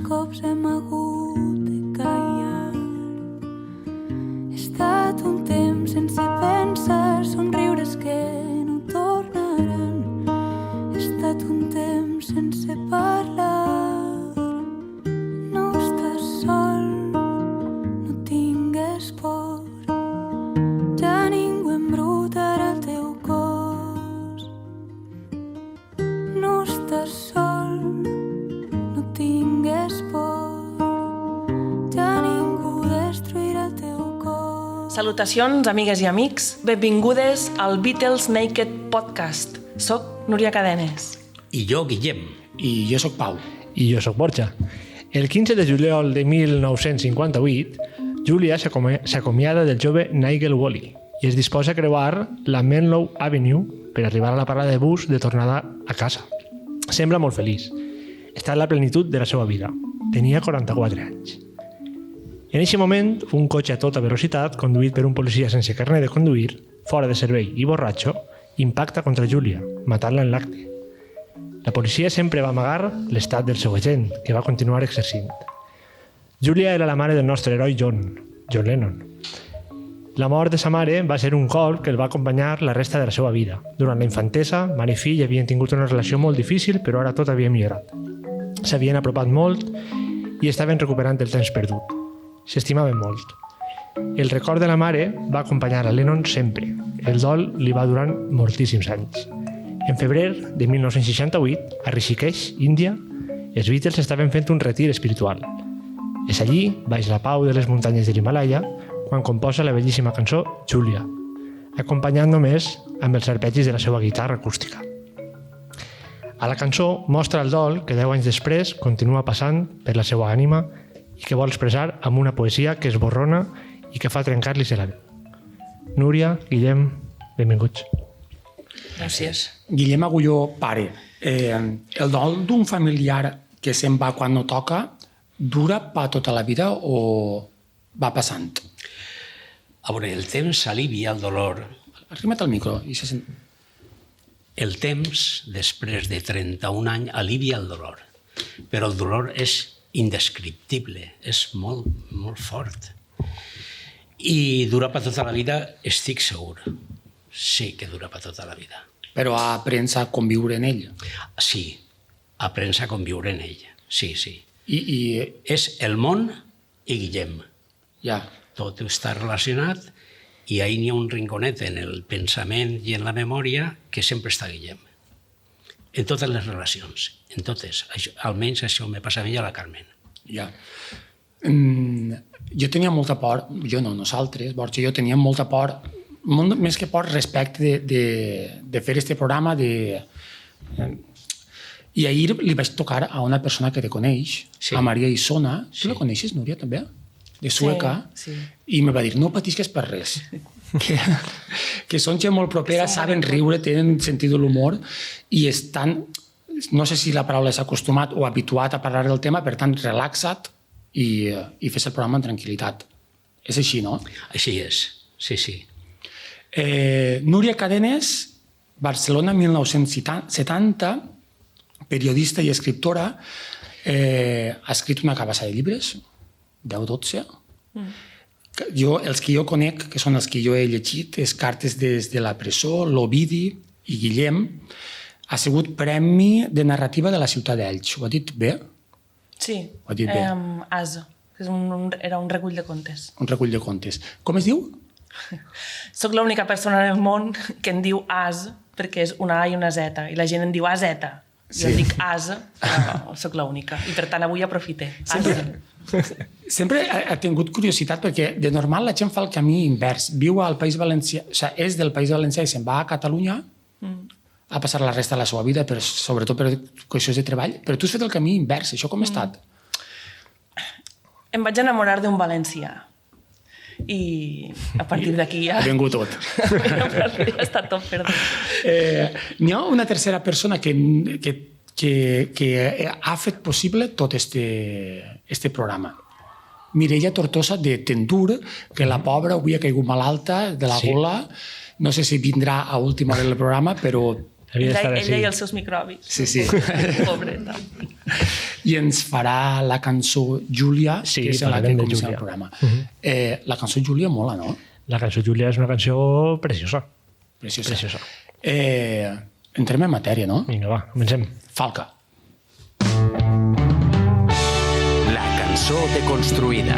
cops hem hagut de callar. He estat un temps sense pensar, somriures que no tornaran. He estat un temps sense parlar. No estàs sol, no tingues por. Ja ningú embrutarà el teu cos. No estàs sol, no tingues por. Ja ningú destruirà el teu cos. Salutacions, amigues i amics. Benvingudes al Beatles Naked Podcast. Soc Núria Cadenes. I jo, Guillem. I jo sóc Pau. I jo sóc Borja. El 15 de juliol de 1958, Julia s'acomiada del jove Nigel Wally i es disposa a creuar la Menlo Avenue per arribar a la parada de bus de tornada a casa. Sembla molt feliç. Està en la plenitud de la seva vida. Tenia 44 anys. En aquest moment, un cotxe a tota velocitat, conduït per un policia sense carnet de conduir, fora de servei i borratxo, impacta contra Julia, matant-la en l'acte. La policia sempre va amagar l'estat del seu agent, que va continuar exercint. Julia era la mare del nostre heroi John Lennon. La mort de sa mare va ser un colp que el va acompanyar la resta de la seva vida. Durant la infantesa, mare i fill havien tingut una relació molt difícil, però ara tot havia millorat. S'havien apropat molt i estaven recuperant el temps perdut. S'estimaven molt. El record de la mare va acompanyar a Lennon sempre. El dol li va durar moltíssims anys. En febrer de 1968, a Rishikesh, Índia, els Beatles estaven fent un retir espiritual. És allí, baix la pau de les muntanyes de l'Himalaya, quan composa la bellíssima cançó Julia, acompanyant només amb els arpegis de la seva guitarra acústica. A la cançó mostra el dol que 10 anys després continua passant per la seva ànima i que vol expressar amb una poesia que es borrona i que fa trencar-li-se la veu. Núria, Guillem, benvinguts. Gràcies. Guillem Agulló, pare. El dol d'un familiar que se'n va quan no toca dura per tota la vida o va passant? A veure, el temps alivia el dolor. Arrima't al micro. I se sent... El temps, després de 31 anys, alivia el dolor. Però el dolor és indescriptible, és molt, molt fort. I dura per tota la vida, estic segur. Sí que dura per tota la vida. Però aprens a conviure en ell. Sí, aprens a conviure en ell. Sí, sí. I És el món i Guillem. ja, Tot està relacionat i ahí n'hi ha un rinconet en el pensament i en la memòria que sempre està Guillem. En totes les relacions, en totes. Almenys això me passa a mi i a la Carmen. ja. Jo tenia molta por, jo no, nosaltres, Borja, jo tenia molta por, molt més que por respecte de fer este programa, i ahir li vaig tocar a una persona que te coneix, Sí. a Maria Isona. Sí. Tu la coneixes, Núria, també? De Sueca. Sí. I me va dir, no patisques per res. que són gent molt propera, saben riure, tenen sentit de l'humor i estan, no sé si la paraula és acostumat o habituat a parlar del tema, per tant, relaxa't i fes el programa amb tranquil·litat. És així, no? Així és, sí, sí. Núria Cadenes, Barcelona, 1970, periodista i escriptora, ha escrit una cabassa de llibres, 10-12. Els que jo conec, que són els que jo he llegit, és Cartes des de la presó, l'Ovidi i Guillem, ha sigut Premi de Narrativa de la Ciutat d'Elx. Ho ha dit bé? Sí. Ho ha dit bé. Asa. Era un recull de contes. Un recull de contes. Com es diu? Soc l'única persona en el món que en diu As, perquè és una A i una Z, i la gent en diu AZ. Jo Sí. dic Asa, però soc l'única. I per tant avui aprofite. Sempre ha tingut curiositat perquè de normal la gent fa el camí invers. Viu al País Valencià, o sigui, és del País Valencià i se'n va a Catalunya a passar la resta de la seva vida, sobretot per qüestions de treball, però tu has fet el camí invers. Això com ha estat? Em vaig enamorar d'un valencià. I a partir d'aquí ja... Ha vingut tot. ja està tot perdut. N'hi ha una tercera persona que ha fet possible tot este programa. Mireia Tortosa de Tendur, que la pobra avui ha caigut malalta de la gola. No sé si vindrà a última hora del programa, però Havia d'estar Ella i així. els seus microbis. Sí. Pobreta. I ens farà la cançó Júlia, Sí, que és la que parlarem de comença Júlia. el programa. La cançó Júlia mola, no? La cançó Júlia és una cançó preciosa. Preciosa. Entrem en matèria, no? Vinga, va, comencem. Falca. La cançó deconstruïda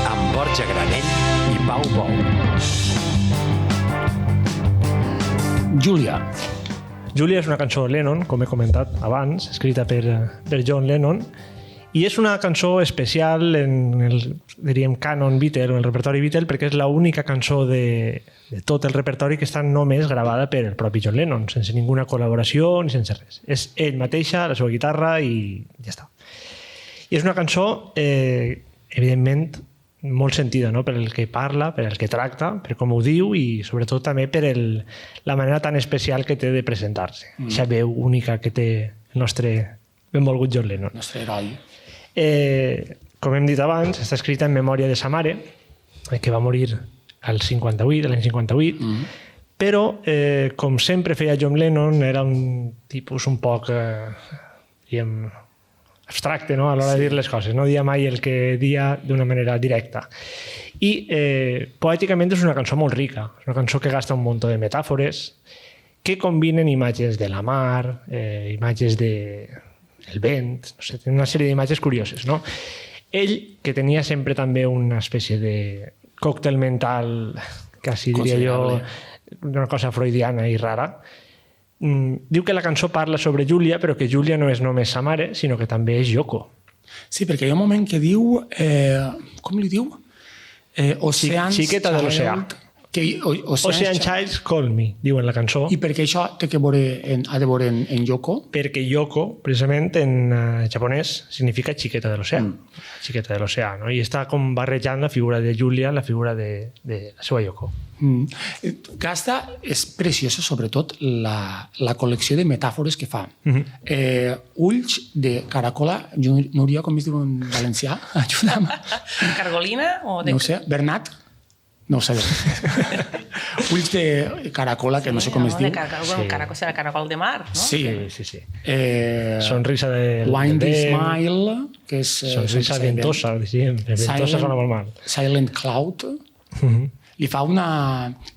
amb Borja Granell i Pau Bou. Júlia. Júlia és una cançó Lennon, com he comentat abans, escrita per John Lennon, i és una cançó especial en el, diríem, canon Beatle, o el repertori Beatle, perquè és l'única cançó de tot el repertori que està només gravada per el propi John Lennon, sense ninguna col·laboració ni sense res. És ell mateixa, la seva guitarra i ja està. I és una cançó, evidentment, molt sentida, no? Per el que parla, per el que tracta, per com ho diu i sobretot també per la manera tan especial que té de presentar-se. Aquesta veu única que té el nostre benvolgut John Lennon. Nostre heroi. Com hem dit abans, està escrita en memòria de sa mare, que va morir l'any 58, però, com sempre feia John Lennon, era un tipus un poc, diguem, abstracte, no? A l'hora de dir les coses. No dia mai el que dia d'una manera directa. I poèticament és una cançó molt rica. És una cançó que gasta un munt de metàfores que combinen imatges de la mar, imatges del vent, no sé, una sèrie d'imatges curioses, no? Ell, que tenia sempre també una espècie de còctel mental, quasi diria jo, una cosa freudiana i rara, diu que la cançó parla sobre Júlia, però que Júlia no és només sa mare, sinó que també és Yoko. Sí, perquè hi ha un moment que diu... com li diu? Oceans Xiqueta de l'oceà. Ocean Childs Call Me, diu en la cançó. I per què això té que veure ha de veure en Yoko? Perquè Yoko, precisament, en japonès, significa xiqueta de l'oceà. Xiqueta de l'oceà, no? I està com barrejant la figura de Júlia, la figura de la seva Yoko. Aquesta és preciosa, sobretot, la col·lecció de metàfores que fa. Ulls de caracola, Núria, com es diu en valencià? Ajuda'm. Cargolina? O de... No ho sé, Bernat? No ho sabem. Ulls de caracola, que no sé com es diu. Serà caracol de mar, no? Sí. Sonrisa del Windy vent. Smile, que és... Sonrisa ventosa, diguem. Ventosa sona molt mal. Silent Cloud. Li fa una...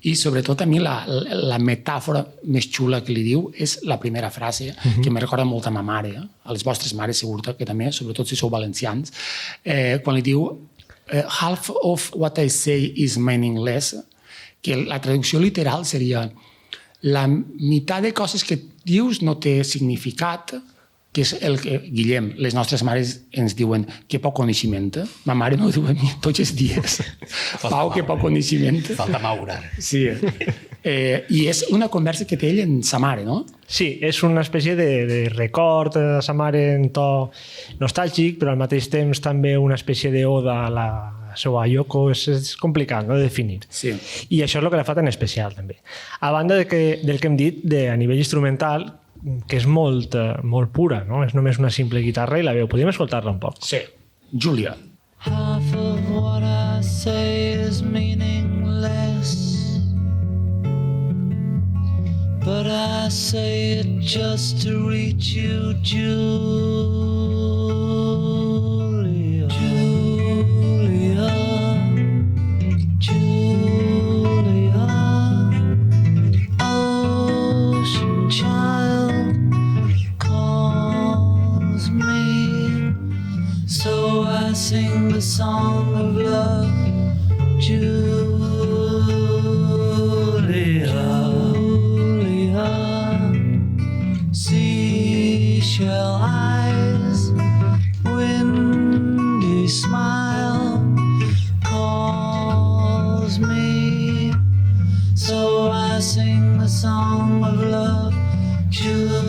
I sobretot a mi la metàfora més xula que li diu és la primera frase, que me recorda molt a ma mare, a les vostres mares segur que també, sobretot si sou valencians, quan li diu half of what I say is meaningless, que la traducció literal seria la meitat de coses que dius no té significat, que és el que, Guillem, les nostres mares ens diuen que poc coneixement. Ma mare m'ho diu a mi tots els dies. Pau, que poc coneixement. Falta maura. Sí. I és una conversa que té ell amb sa mare, no? Sí, és una espècie de record de sa mare en to nostàlgic, però al mateix temps també una espècie d'oda a la seva Yoko. És complicat, no?, de definir. Sí. I això és el que la fa tan especial, també. A banda del que hem dit, a nivell instrumental, que és molt pura, no? És només una simple guitarra i la veu. Podríem escoltar-la un poc. Sí. Júlia. Half of what I say is meaningless, but I say it just to reach you, Julia. Julia. Julia. Ocean child calls me, so I sing the song of love, Julia. Seashell eyes, windy smile, calls me, so I sing the song of love, Julia.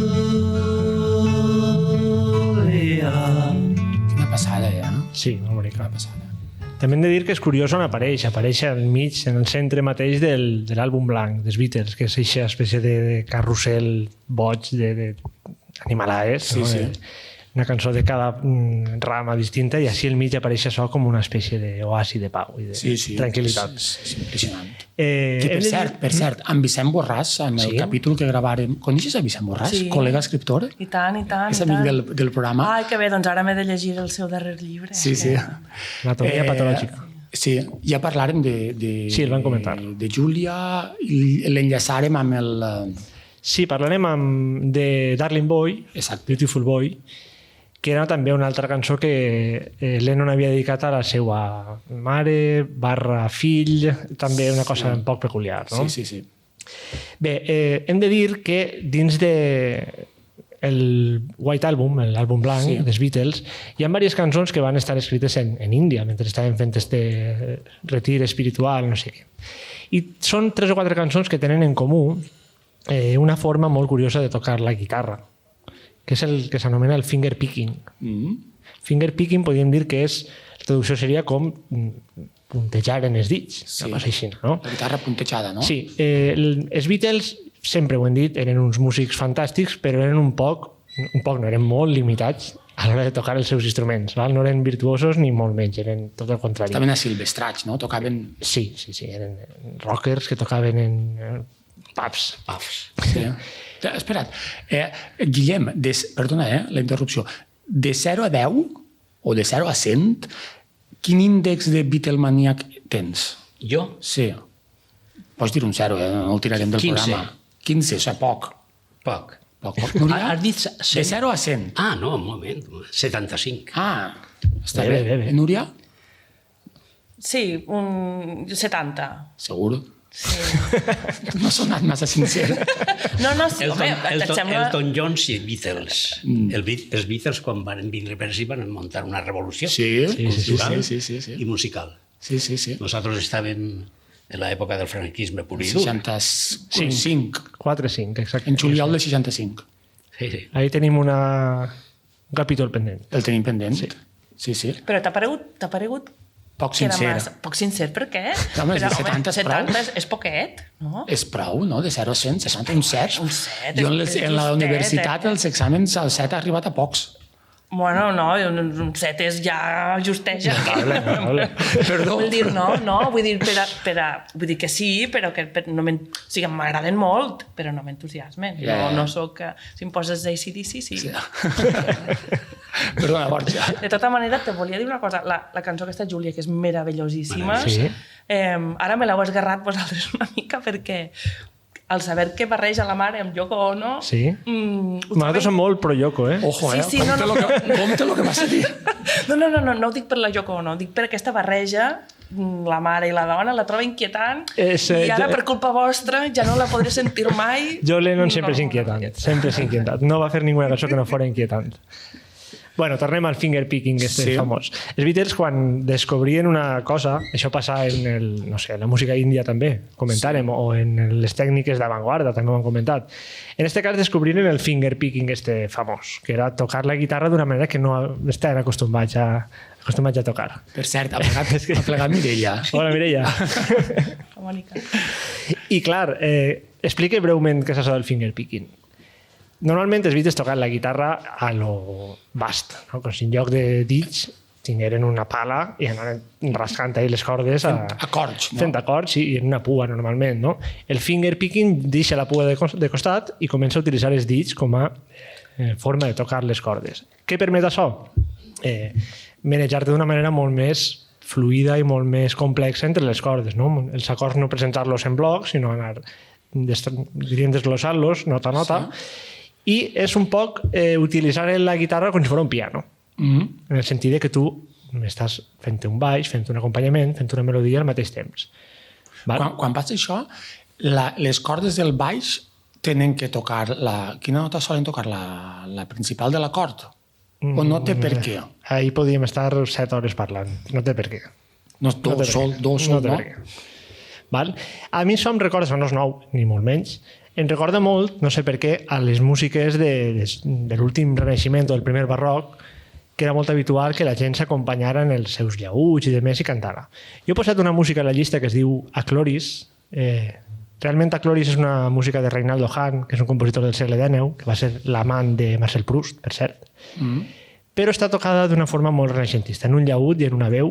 Quina passada, Sí, molt bonica. passada. També hem de dir que és curiós on apareix al mig, en el centre mateix de l'àlbum blanc dels Beatles, que és aquesta espècie de carrusel boig d'animalaes, Sí, no? sí. Una cançó de cada rama distinta, i així al mig apareix això com una espècie d'oasi de pau i de tranquil·litat. És impressionant. Que, hem de dir- per cert, amb Vicent Borràs, amb el Sí. capítol que gravàrem... Coneixes a Vicent Borràs? Sí. Col·lega escriptor? I tant, i tant. És i amic tant. del programa. Ai, que bé, doncs ara m'he de llegir el seu darrer llibre. Sí, sí. Anatomia patològica. Sí, ja parlàrem Sí, el van comentar. de Júlia i l'enllaçàrem amb el... Sí, parlarem de Darling Boy, Exacte. Beautiful Boy, que era també una altra cançó que Lennon havia dedicat a la seva mare / fill, també una cosa un poc peculiar, no? Sí, sí, sí. Bé, hem de dir que dins de el White Album, l'àlbum blanc Sí. dels Beatles, hi ha diverses cançons que van estar escrites en Índia mentre estaven fent este retir espiritual, no sé què. I són 3 o 4 cançons que tenen en comú una forma molt curiosa de tocar la guitarra, que és el que s'anomena el finger picking. Finger picking podríem dir que és, la traducció seria com puntejar en els dits, Sí. una cosa així, no? La guitarra puntejada, no? Sí, els Beatles, sempre ho hem dit, eren uns músics fantàstics, però eren un poc no, eren molt limitats a l'hora de tocar els seus instruments. Val? No eren virtuosos ni molt menys, eren tot el contrari. Estaven a silvestrats, no? Tocaven... Sí, eren rockers que tocaven en pubs. Sí. Espera't, Guillem, perdona, la interrupció. De 0 a 10 o de 0 a 100, quin índex de Beatlemaníac tens? Jo? Sí. Pots dir un 0, no el tirarem del 15. programa. 15, això poc. Poc. Poc. Núria? Has dit De 0 a 100. Ah, no, un moment. 75. Ah, està Bé, bé. bé. Núria? Sí, un 70. Segur. Sí. No ha sonat massa sincer. No, sí, home, et sembla... Elton John i Beatles. Els Beatles, quan van vindre per ací, van muntar una revolució Sí, cultural sí. i musical. Sí, sí, sí. Nosaltres estàvem en l'època del franquisme pur i dur. 65. 4-5, exacte. En juliol del 65. Sí, sí. Ahí tenim un capítol pendent. El tenim pendent. Sí, sí. Però t'ha paregut Poc que era sincer. massa... Poc sincer, per què? Home, Però, 70 és prou. 70 és poquet, no? És prou, no? De 0 a 100, 60, un 7. Un 7, Jo en és la justet, universitat, els exàmens, el 7 ha arribat a pocs. Bueno, no, un 7 és ja justeja. Perdó. Vull dir, no, vull dir, vull dir que sí, però que no o sigui, m'agraden molt, però no m'entusiasmen. Ja. No soc... Si em poses AC/DC, sí. Perdona, Borja. De tota manera, te volia dir una cosa. La cançó aquesta, Júlia, que és meravellosíssima, Sí. ara me l'heu esgarrat vosaltres una mica perquè al saber que barreja la mare amb Yoko Ono... Sí. ho Nosaltres som molt pro Yoko, eh? Ojo, Sí, no. Compte lo que vas a dir. No ho dic per la Yoko Ono, dic per aquesta barreja, la mare i la dona, la troba inquietant, i ara per culpa vostra ja no la podré sentir mai. Jo Lennon sempre és inquietant, sempre és inquietant. No va fer ninguna cançó que no fora inquietant. Bueno, tornem al finger picking, este famós. Els Beatles, quan descobrien una cosa, això passa en la música índia també, comentàrem, o en les tècniques d'avantguarda, també ho han comentat. En este cas descobriren el finger picking este famós, que era tocar la guitarra d'una manera que no estaven acostumats a tocar. Per cert, ha plegat Mireia. Hola, Mireia. La Mònica. I clar, explica breument què és això del finger picking. Normalment els Beatles tocaven la guitarra a lo bast, no? Com si en lloc de dits tingueren una pala i anaven rascant ahí les cordes Acords, no? fent acords i en una pua normalment, no? El finger picking deixa la pua de costat i comença a utilitzar els dits com a forma de tocar les cordes. Què permet això? Manejar-te d'una manera molt més fluida i molt més complexa entre les cordes, no? Els acords no presentar-los en blocs, sinó anar desglossant-los nota a nota. I és un poc utilitzar la guitarra com si fos un piano, en el sentit que tu estàs fent un baix, fent un acompanyament, fent una melodia al mateix temps. Val? Quan passa això, les cordes del baix tenen que tocar quina nota solen tocar? La principal de l'acord? O no té per què? Ahí podríem estar 7 hores parlant. No té per què. No és do, sol, no? no? Val? A mi això em recorda, això no és nou, ni molt menys, em recorda molt, no sé per què, a les músiques de l'últim Renaixement o del primer barroc, que era molt habitual que la gent s'acompanyara en els seus llauts i de més i cantara. Jo he posat una música a la llista que es diu Acloris. Realment Acloris és una música de Reinaldo Hahn, que és un compositor del segle XIX, que va ser l'amant de Marcel Proust, per cert. Però està tocada d'una forma molt renaixentista, en un llaüt i en una veu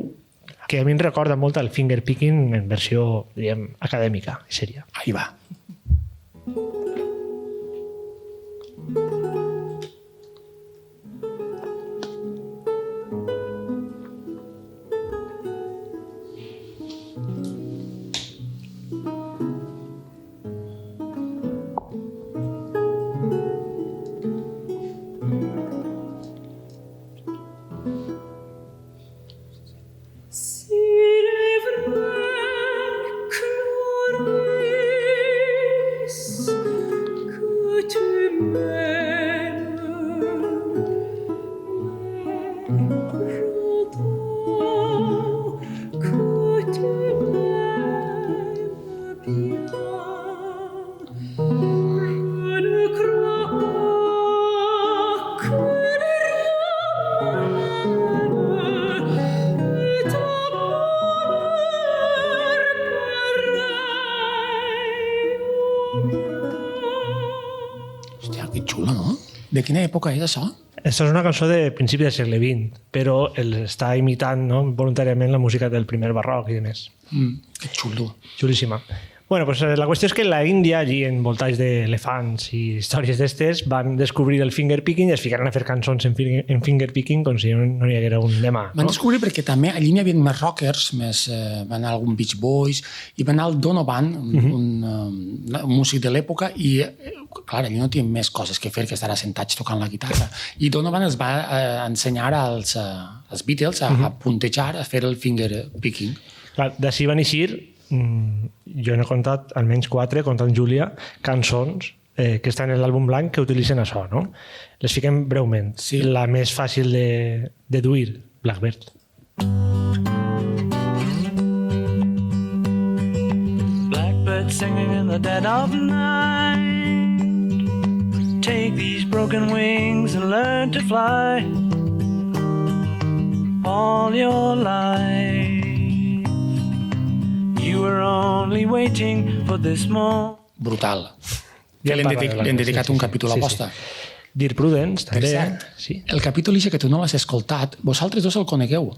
que a mi em recorda molt el fingerpicking en versió, diguem, acadèmica, seria. Ahí va. Hòstia, que xulo, no? De quina època és això? Aquesta és una cançó de principi del segle XX, però està imitant, no, voluntàriament la música del primer barroc i demés. Que xulo. Xulíssima. Bueno, pues la qüestió és que la Índia, allí envoltats d'elefants i històries d'estes, van descobrir el fingerpicking i es ficaren a fer cançons en fingerpicking com si no hi haguera un demà. Van No? descobrir perquè també allí n'hi havia més rockers, més, van anar algun Beach Boys, i va anar el Donovan, un músic de l'època, i clar, allí no tenen més coses que fer que estar assentats tocant la guitarra. I Donovan els va ensenyar als Beatles a puntejar, a fer el fingerpicking. Clar, d'ací van eixir, jo n'he contat almenys 4, comptant Júlia, cançons que estan en l'àlbum blanc que utilitzen això, no? Les fiquem breument. Sí. La més fàcil de deduir, Blackbird. Blackbird singing in the dead of night. Take these broken wings and learn to fly. All your life you were only waiting for this moment. Brutal. Ja Que en parlarem, l'hem dedicat sí, un sí. capítol a posta. Dear Prudence, Per també. cert, Sí. el capítol ixe que tu no l'has escoltat, vosaltres dos el conegueu.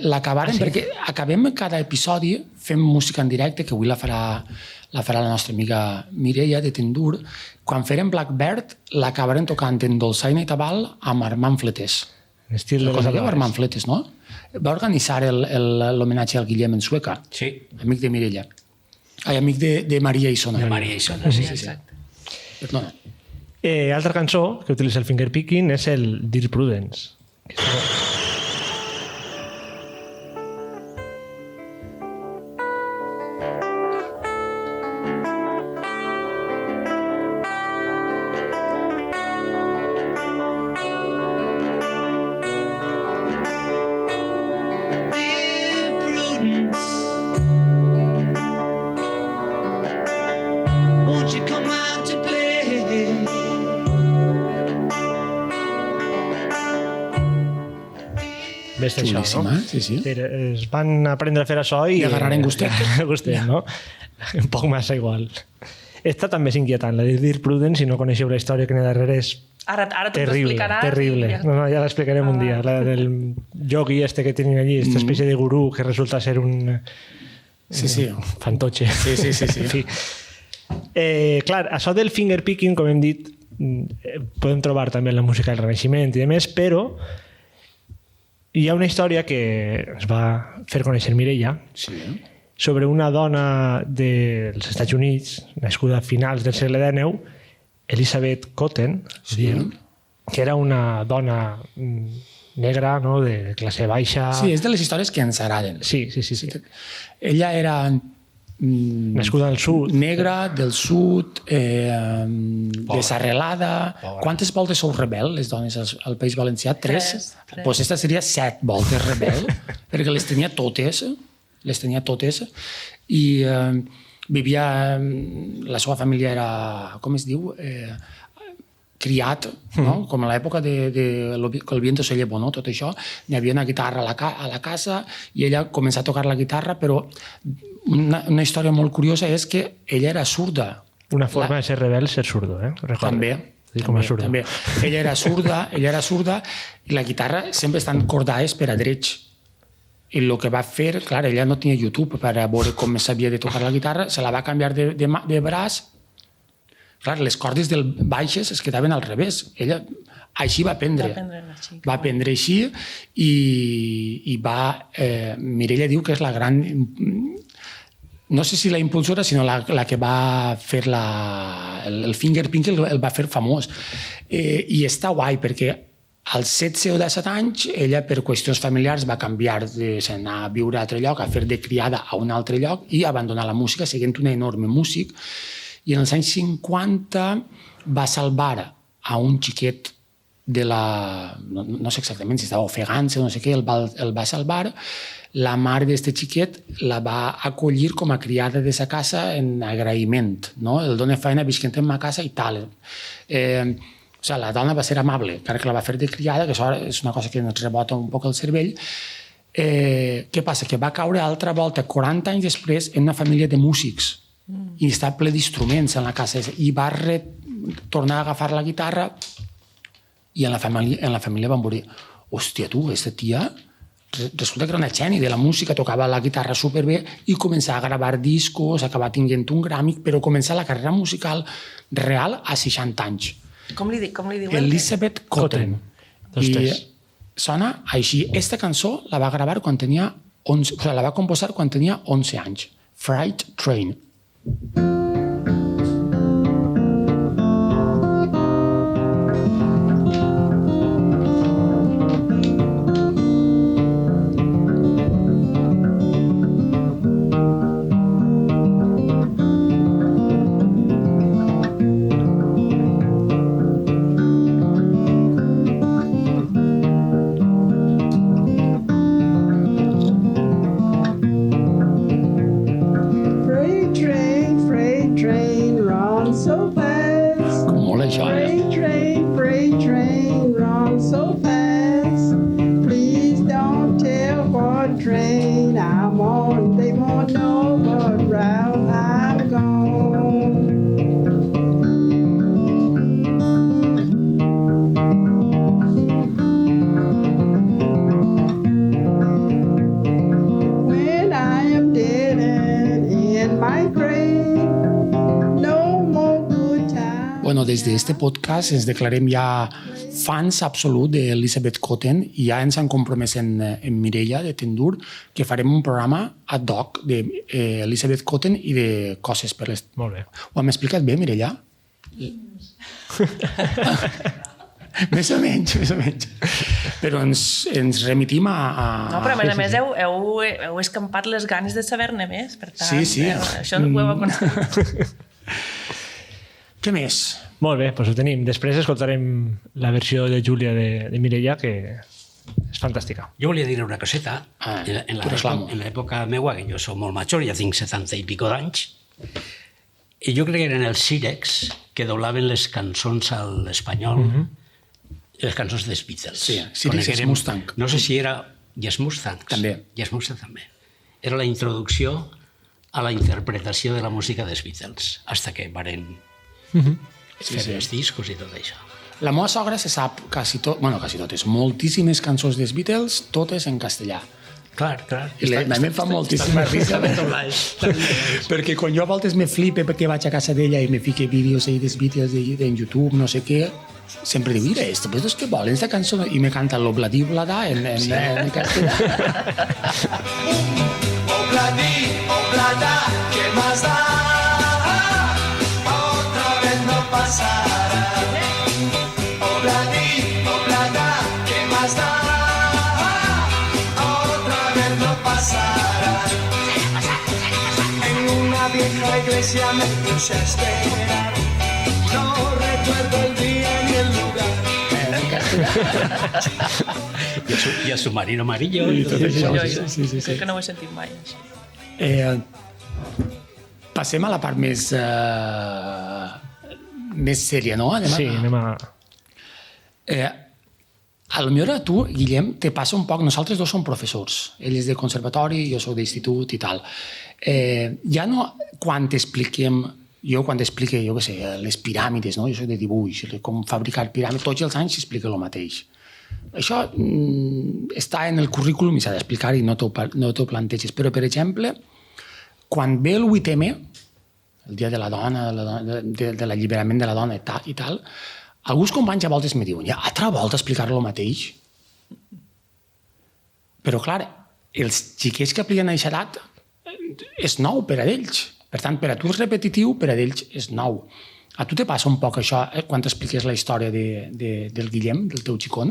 L'acabarem, perquè acabem cada episodi fent música en directe, que avui la farà la nostra amiga Mireia de Tendur. Quan farem Blackbird, l'acabarem tocant en Dolçaina i Tabal amb Armand Fletes. Estil de El les conegueu, Azores. Armand Fletes, no? Va organitzar l'homenatge al Guillem en Sueca, Sí, amic de Mireia. Ai, amic de Maria Isona. de Maria Isona, sí. Perdona. Altra cançó que utilitza el fingerpicking és el Dear Prudence. Dear Prudence, won't you come out to play? Ves això, Xulíssima, no? sí, sí. Es van aprendre a fer això i... I agarraren gustet. Gustet, no? Un poc massa igual. Esta també és inquietant, la de Dear Prudence, si no coneixeu la història que n'hi ha darrere és Ara tu terrible, t'explicaràs. terrible. i ja- No, ja l'explicarem un dia. La del yogui este que tenen allí, esta espècie de gurú que resulta ser un Sí, sí. fantoche. Sí, sí, sí, sí. En fi. Clar, això del fingerpicking, com hem dit, podem trobar també en la música del Renaixement i demés, però hi ha una història que ens va fer conèixer Mireia sobre una dona dels Estats Units, nascuda a finals del segle XIX, Elizabeth Cotten, que era una dona negra, no?, de classe baixa. Sí, és de les històries que ens agraden. Sí. Ella era Nascuda al sud. negra, del sud, desarrelada. Quantes voltes sou rebel, les dones al País Valencià? 3? Tres. Pues esta seria 7 voltes rebel, perquè les tenia totes, i vivia... La seva família era, com es diu? Criat, no? Com a l'època de El viento se llevó, no? Tot això. Hi havia una guitarra a la casa i ella comença a tocar la guitarra, però una història molt curiosa és que ella era surda. Una forma de ser rebel és ser surdo, recorda. També. Ella era surda i la guitarra sempre estan cordades per a drets. i el que va fer, clar, ella no tenia YouTube per a veure com s'havia de tocar la guitarra, se la va canviar de braç. Clar, les cordes del baixes es quedaven al revés. Ella així va aprendre. Va aprendre així i va... Mireia diu que és la gran... No sé si la impulsora, sinó la que va fer el fingerpicking, el va fer famós. I està guai, perquè als 16 o 17 anys, ella, per qüestions familiars, va canviar d'anar a viure a altre lloc, a fer de criada a un altre lloc i abandonar la música, seguint un enorme músic. I en els anys 50 va salvar a un xiquet de la... No sé exactament si estava ofegant-se o no sé què, el va salvar. La mare d'aquest xiquet la va acollir com a criada de sa casa en agraïment, no? El dona feina visquent en ma casa i tal. O sigui, la dona va ser amable, encara que la va fer de criada, que això és una cosa que ens rebota un poc el cervell. Què passa? Que va caure altra volta, 40 anys després, en una família de músics. I estava ple d'instruments en la casa. I va tornar a agafar la guitarra i en la família van dir, hòstia, tu, aquesta tia resulta que era una geni de la música, tocava la guitarra superbé i començava a gravar discos, acabava tinguent un Grammy, però començar la carrera musical real a 60 anys. Com li diuen? Elizabeth Cotten. I sona així. Esta cançó la va gravar quan tenia 11, o sigui, la va composar quan tenia 11 anys. Freight Train. Des d'este podcast ens declarem ja fans absolut d'Elizabeth Cotten i ja ens han compromès en Mireia de Tendur que farem un programa ad hoc d'Elizabeth Cotten i de coses per les... Molt bé. Ho hem explicat bé, Mireia? Més o menys. Però ens remitim a... No, però a més heu escampat les ganes de saber-ne més, per tant, sí. Això ho heu aconseguit. Què més? Molt bé, doncs ho tenim. Després escoltarem la versió de Júlia de Mireia, que és fantàstica. Jo volia dir una coseta. En l'època meua, que jo soc molt major, ja tinc 70 i pico d'anys, i jo crec que eren els Sirex que doblaven les cançons a l'espanyol, les cançons dels Beatles. Sí, Sirex i Mustang. No sé si era Yes Mustang. També. Yes Mustang també. Era la introducció a la interpretació de la música dels Beatles, hasta que varen... fer els discos i tot això. La meva sogra se sap quasi totes, moltíssimes cançons dels Beatles, totes en castellà. Clar. I a mi em fa moltíssima risa. Perquè quan jo a voltes me flipe perquè vaig a casa d'ella i me fique vídeos dels Beatles en YouTube, no sé què, sempre diu, mira, pues és que volen esta cançó, i me canta l'Obladí-Obladà en castellà. Obladí-Obladà, què más da? Obladí-Obladà, ¿qué más da? Otra vez no pasará. En una vieja iglesia me puse a esperar. No recuerdo el día ni el lugar. I el submarino amarillo. Sí. Crec que no ho he sentit mai, això. Passem a la part més sèria, no? Anem a... A lo millor a tu, Guillem, te passa un poc... Nosaltres dos som professors. Ell és de conservatori, jo soc d'institut i tal. Ja no quan t'expliquem... Quan t'explique, jo què sé, les piràmides, no? Jo soc de dibuix, com fabricar piràmides, tots els anys s'explica el mateix. Això està en el currículum i s'ha d'explicar i no t'ho planteges. Però, per exemple, quan ve el 8M, el dia de la dona, de l'alliberament de la dona i tal, alguns companys a voltes me diuen, ja, altra volta explicar-lo el mateix? Però, clar, els xiquets que apliquen a aquesta edat és nou per a ells. Per tant, per a tu és repetitiu, per a ells és nou. A tu te passa un poc això quan t'expliques la història del Guillem, del teu xicón?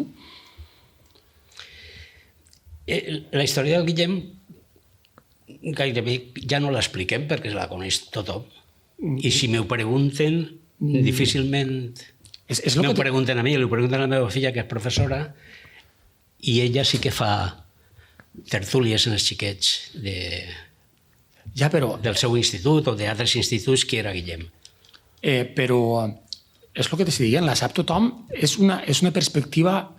La història del Guillem gairebé ja no l'expliquem perquè la coneix tothom. I si m'ho pregunten, difícilment m'ho pregunten a mi, li pregunten a la meva filla, que és professora, i ella sí que fa tertúlies en els xiquets del seu institut o d'altres instituts que era Guillem. Però és el que t'estic dient, la sap tothom és una perspectiva,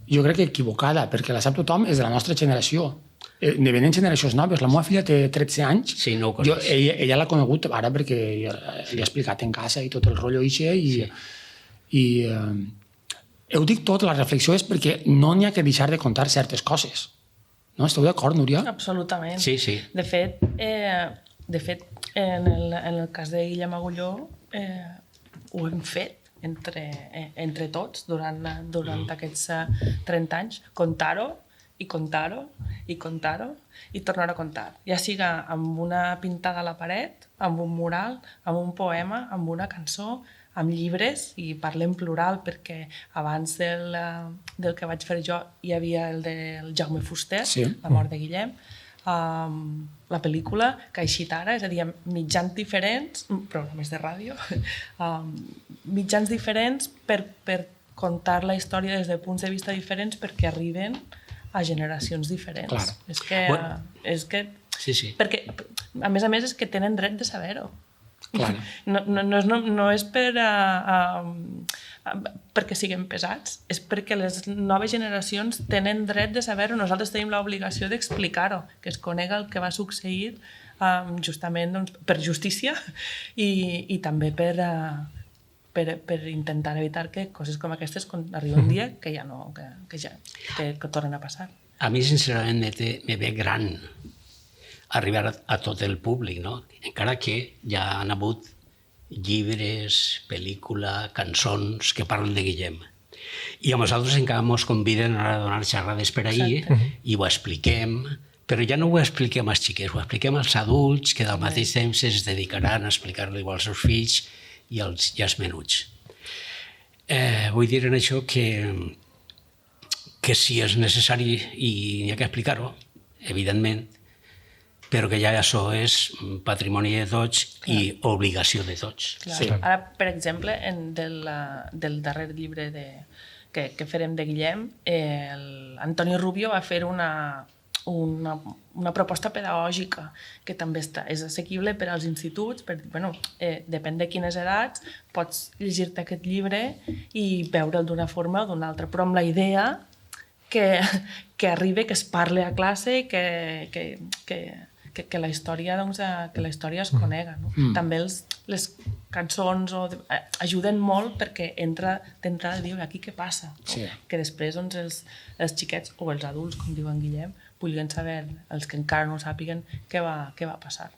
jo crec que equivocada, perquè la sap tothom és de la nostra generació. Ne venen generacions noves. La meva filla té 13 anys. Sí, no ho coneix. Ella l'ha conegut ara perquè li ha explicat en casa i tot el rotllo ixe i ho dic tot, la reflexió és perquè no n'hi ha que deixar de contar certes coses. No? Esteu d'acord, Núria? Absolutament. Sí, sí. De fet, en el cas de Guillem Agulló ho hem fet entre tots durant aquests 30 anys, contar-ho i contar-ho i contar-ho i tornar a contar. Ja siga amb una pintada a la paret, amb un mural, amb un poema, amb una cançó, amb llibres, i parlem plural perquè abans del que vaig fer jo hi havia el del Jaume Fuster, sí. La mort de Guillem, la pel·lícula, Caixit ara, és a dir, mitjans diferents, programes de ràdio, mitjans diferents per contar la història des de punts de vista diferents perquè arriben a generacions diferents. Clar. És que sí. Perquè, a més, és que tenen dret de saber-ho. Clar. No és perquè siguem pesats, és perquè les noves generacions tenen dret de saber-ho. Nosaltres tenim l'obligació d'explicar-ho, que es conega el que va succeir justament per justícia i també per intentar evitar que coses com aquestes arriben un dia que ja no, que tornen a passar. A mi, sincerament, me ve gran arribar a tot el públic, no? Encara que ja han hagut llibres, pel·lícula, cançons que parlen de Guillem. I a nosaltres encara ens conviden a donar xerrades per ahir i ho expliquem, però ja no ho expliquem als xiquets, ho expliquem als adults que al mateix temps es dedicaran a explicar-li als seus fills i als menuts. Vull dir en això que si és necessari i n'hi ha que explicar-ho, evidentment, però que ja això és patrimoni de tots i obligació de tots. Sí. Ara, per exemple, del darrer llibre que farem de Guillem, Antonio Rubio va fer una proposta pedagògica que també és assequible per als instituts, depèn de quines edats, pots llegir-te aquest llibre i veure'l d'una forma o d'una altra, però amb la idea que arribi, que es parli a classe i que la història es conega. No? També les cançons ajuden molt perquè d'entrada diu aquí què passa. Sí. Que després els xiquets o els adults, com diu en Guillem, vulguin saber, els que encara no ho sàpiguen, què va passar.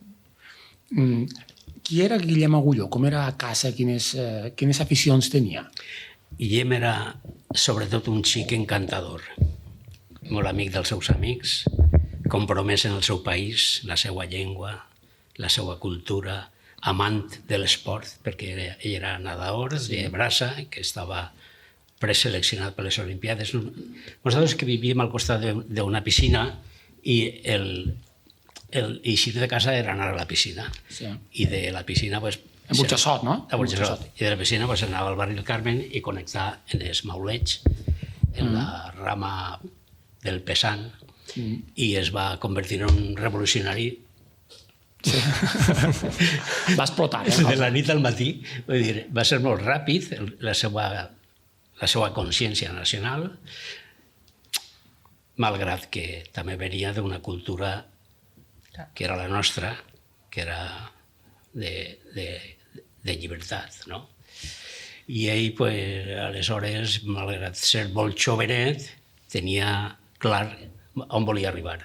Qui era Guillem Agulló? Com era a casa? Quines aficions tenia? Guillem era sobretot un xic encantador, molt amic dels seus amics, compromès en el seu país, la seva llengua, la seva cultura, amant de l'esport, perquè ell era nedador de braça, que estava preseleccionat per les Olimpiades. Nosaltres que vivíem al costat d'una piscina i eixir de casa era anar a la piscina. Sí. I de la piscina... En Burjassot, no? A Burjassot. I de la piscina anava al barri del Carmen i connectar en els maulets, en la rama del Pesant, i es va convertir en un revolucionari. Sí. Va explotar. De la nit al matí. Vull dir, va ser molt ràpid la seva consciència nacional, malgrat que també venia d'una cultura que era la nostra, que era de llibertat, no? I ell, pues, aleshores, malgrat ser molt jovenet, tenia clar on volia arribar.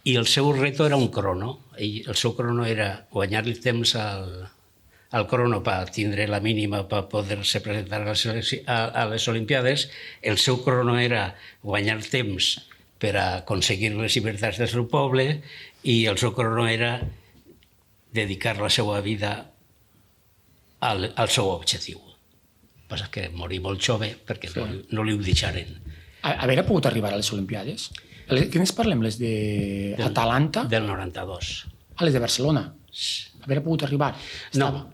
I el seu reto era un crono. El seu crono era guanyar-li temps al crono per tindre la mínima per poder-se presentar a les Olimpiades. El seu crono era guanyar temps per aconseguir les llibertats del seu poble i el seu crono era dedicar la seva vida al seu objectiu. El que passa és que morí molt jove perquè no li ho deixaren. Haver pogut arribar a les Olimpiades? Quines parlem? Les d'Atalanta? Del 92. Les de Barcelona? Haver pogut arribar? No,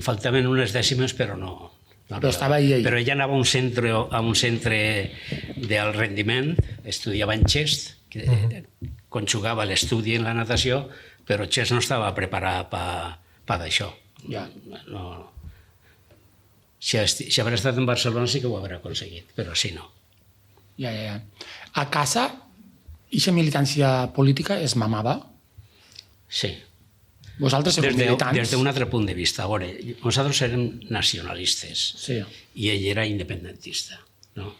faltaven unes dècimes, però no. Però estava ahí. Però ella anava a un centre d'alt rendiment, estudiava en xest, que conjugava l'estudi en la natació, però xest no estava preparat per això. Ja. No. Si hagués estat en Barcelona sí que ho hauria aconseguit, però sí no. Ja. A casa, aquesta militància política es mamava? Sí. Vosaltres sou militants? Des d'un altre punt de vista. A veure, nosaltres érem nacionalistes i ell era independentista. ¿No?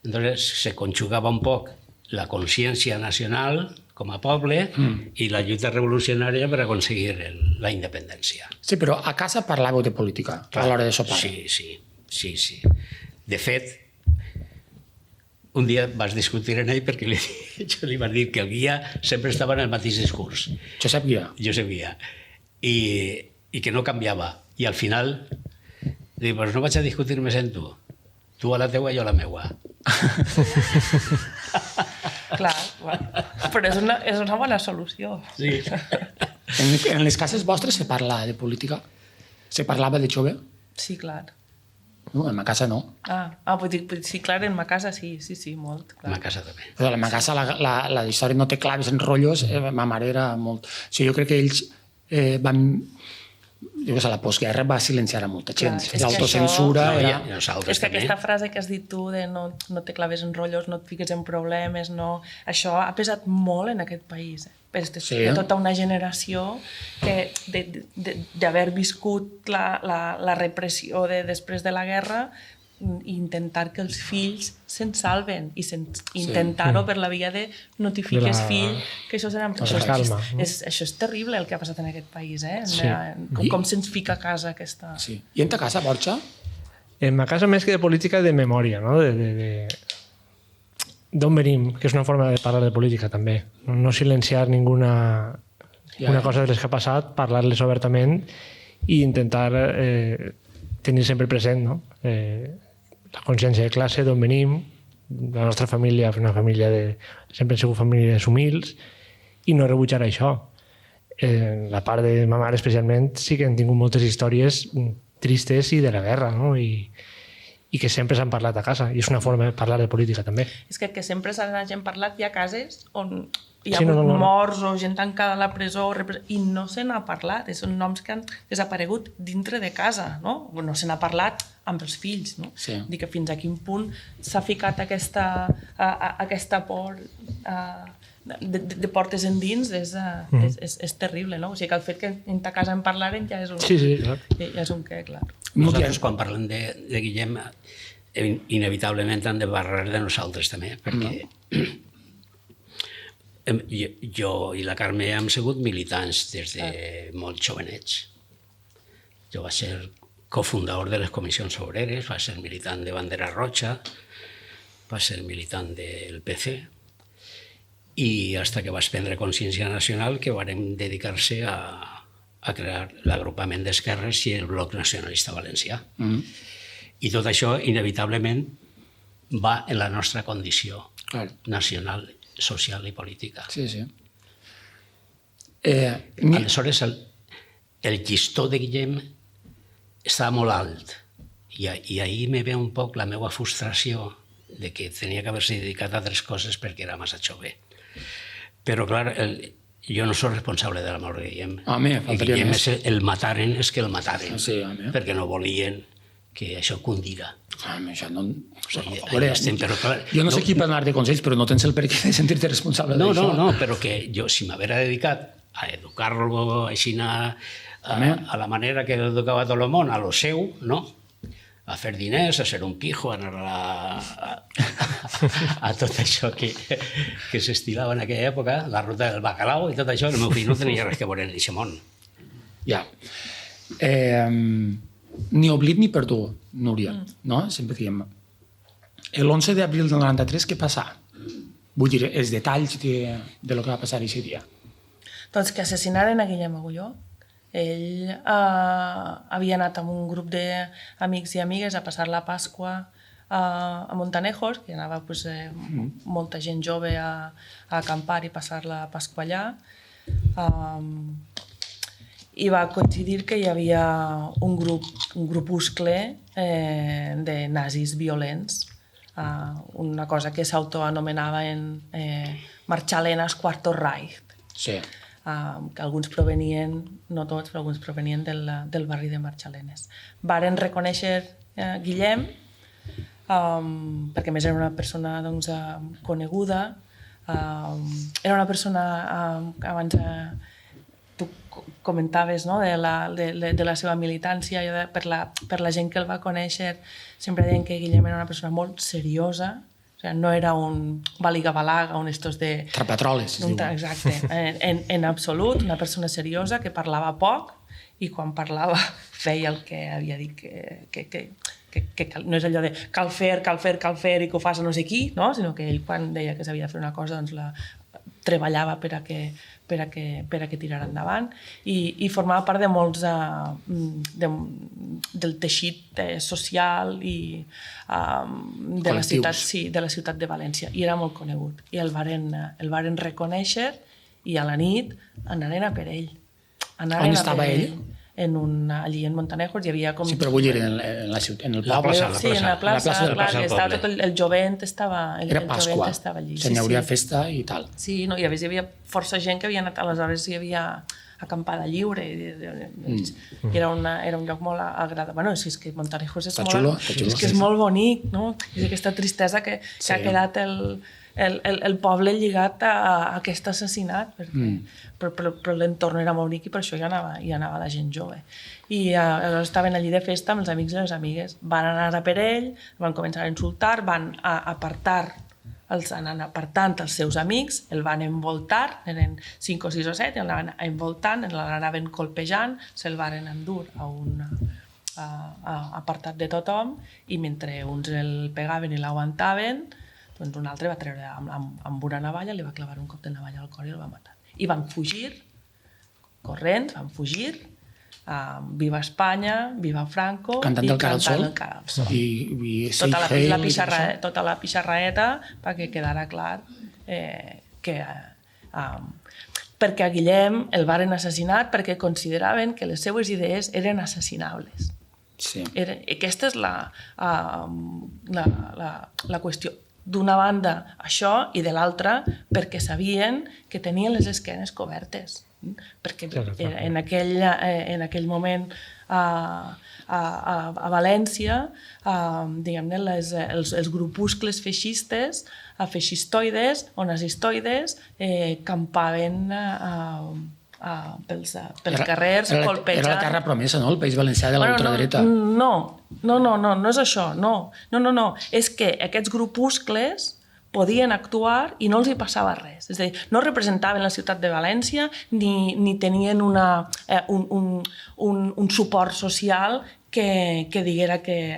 Entonces se conjugava un poc la consciència nacional com a poble i la lluita revolucionària per aconseguir la independència. Sí, però a casa parlàveu de política a l'hora de sopar. Sí. De fet, un dia vas discutir amb ell perquè jo li vaig dir que el guia sempre estava en el mateix discurs. Josep Guia. Josep Guia. I que no canviava. I al final, dic, pues no vaig a discutir més amb tu. Tu a la teua i jo a la meua. Clar, però és una bona solució. Sí. En les cases vostres se parla de política? Se parlava de jove? Sí, clar. No, en ma casa no. Sí, clar, en ma casa sí, molt. Clar. En ma casa també. Però en ma casa la història no té claves en rotllos, ma mare era molt... O sigui, jo crec que ells van... a la postguerra va silenciar a molta gent. L'autocensura era... És que aquesta frase que has dit tu de no te claves en rotllos, no et fiques en problemes, no... Això ha pesat molt en aquest país. Hi ha tota una generació que d'haver viscut la repressió després de la guerra i intentar que els fills se'n salven i intentar-ho per la via de no t'hi fiques fill, que això serà... Això és terrible el que ha passat en aquest país, com se'ns fica a casa aquesta... I en ta casa, Borja? En ma casa més que de política, de memòria, no? D'on venim, que és una forma de parlar de política també, no silenciar ninguna cosa de les que ha passat, parlar-les obertament i intentar tenir sempre present, no? La consciència de classe, d'on venim, la nostra família és una família sempre han sigut famílies humils i no rebutjar això. La part de ma mare especialment sí que han tingut moltes històries tristes i de la guerra, no? I que sempre s'han parlat a casa, i és una forma de parlar de política també. És que sempre s'hagin parlat, hi ha cases on hi ha hagut morts o gent tancada a la presó i no se n'ha parlat, són noms que han desaparegut dintre de casa, no? No se n'ha parlat amb els fills, no? Dic que fins a quin punt s'ha ficat aquesta por de portes endins és terrible, no? O sigui que el fet que en ta casa en parlaren ja és un què, clar. Nosaltres, quan parlem de Guillem, inevitablement han de parlar de nosaltres també, perquè jo i la Carme hem sigut militants des de molt jovenets. Jo vaig ser cofundador de les comissions obreres, vaig ser militant de Bandera Roja, vaig ser militant del PC, i fins que vaig prendre consciència nacional que vàrem dedicar-se a crear l'agrupament d'esquerres i el Bloc Nacionalista Valencià. I tot això, inevitablement, va en la nostra condició nacional, social i política. Aleshores, el llistó de Guillem estava molt alt i ahir me ve un poc la meva frustració de que tenia que haver-se dedicat a altres coses perquè era massa jove. Però, clar, jo no soc responsable de la mort de Guillem. Guillem el mataren, és que el mataren, perquè no volien que això cundira. Jo no sé qui parlar de consells, però no tens el per què de sentir-te responsable d'això. No, però que jo, si m'haguera dedicat a educar-lo així a la manera que educava tot el món, a lo seu, no? a fer diners, a ser un quijo, a anar a tot això que s'estilava en aquella època, la ruta del bacalao i tot això. El meu fill no tenia res que veure en aquest món. Ja. Ni oblit ni perdó, Núria, no? Sempre diem. L'11 d'abril del 93 què passa? Vull dir, els detalls de lo que va passar aquest dia. Doncs que assassinaren a Guillem Agulló. Ell havia anat amb un grup d'amics i amigues a passar la Pasqua a Montanejos, que anava pues, molta gent jove a acampar i passar la Pasqua allà. I va coincidir que hi havia un grupuscle de nazis violents, una cosa que s'autoanomenaven Marchalenas Cuarto Reich. Sí. Que alguns provenien, no tots, però alguns provenien del barri de Marchalenes. Varen reconèixer Guillem, perquè a més era una persona doncs, coneguda, era una persona que abans tu comentaves, no? de la seva militància, per la gent que el va conèixer, sempre deien que Guillem era una persona molt seriosa. O sigui, no era un baligabalaga, un estos de... Trapatroles, es diu. Exacte, en absolut, una persona seriosa que parlava poc i quan parlava feia el que havia dit que no és allò de cal fer i que ho fas a no sé qui, no? Sinó que ell quan deia que s'havia de fer una cosa doncs la treballava per a que tirara endavant i formava part de molts del teixit social i de la ciutat de València, i era molt conegut i el varen reconèixer i a la nit anaren a per ell. On estava ell? Allí en Montanejos hi havia com... Sí, però vull dir, en el poble. Sí, en la plaça, clar, estava tot el jovent estava... Era Pasqua, allí. se n'hi hauria festa i tal. Sí, no, i a més hi havia força gent que havia anat, aleshores hi havia acampada lliure, i era un lloc molt agradable. Bueno, és que Montanejos és molt bonic, no? És aquesta tristesa que ha quedat el poble lligat a aquest assassinat, però l'entorn era molt bonic i per això hi anava la gent jove. I aleshores estaven allí de festa amb els amics i les amigues. Van anar a per ell, van començar a insultar, van anant apartant els seus amics, el van envoltar, eren 5 o 6 o 7, i el anaven envoltant, l'anaven colpejant, se'l van endur a un apartat de tothom, i mentre uns el pegaven i l'aguantaven, doncs un altre va treure amb una navalla, li va clavar un cop de navalla al cor i el va matar. I van fugir, corrent, van fugir, Viva Espanya, Viva Franco, cantant el Cara al Sol. I tota la pixarraeta perquè quedara clar que perquè a Guillem el varen assassinat perquè consideraven que les seues idees eren assassinables. Sí. Aquesta és la qüestió. D'una banda això i de l'altra perquè sabien que tenien les esquenes cobertes. Perquè en aquell moment a València diguem-ne els grupuscles feixistes, feixistoides o nazistoides campaven pels carrers colpejant. Era la terra promesa, no? El País Valencià de l'ultradreta. No és això, no. És que aquests grupuscles podien actuar i no els hi passava res. És a dir, no representaven la ciutat de València ni tenien un suport social que diguera que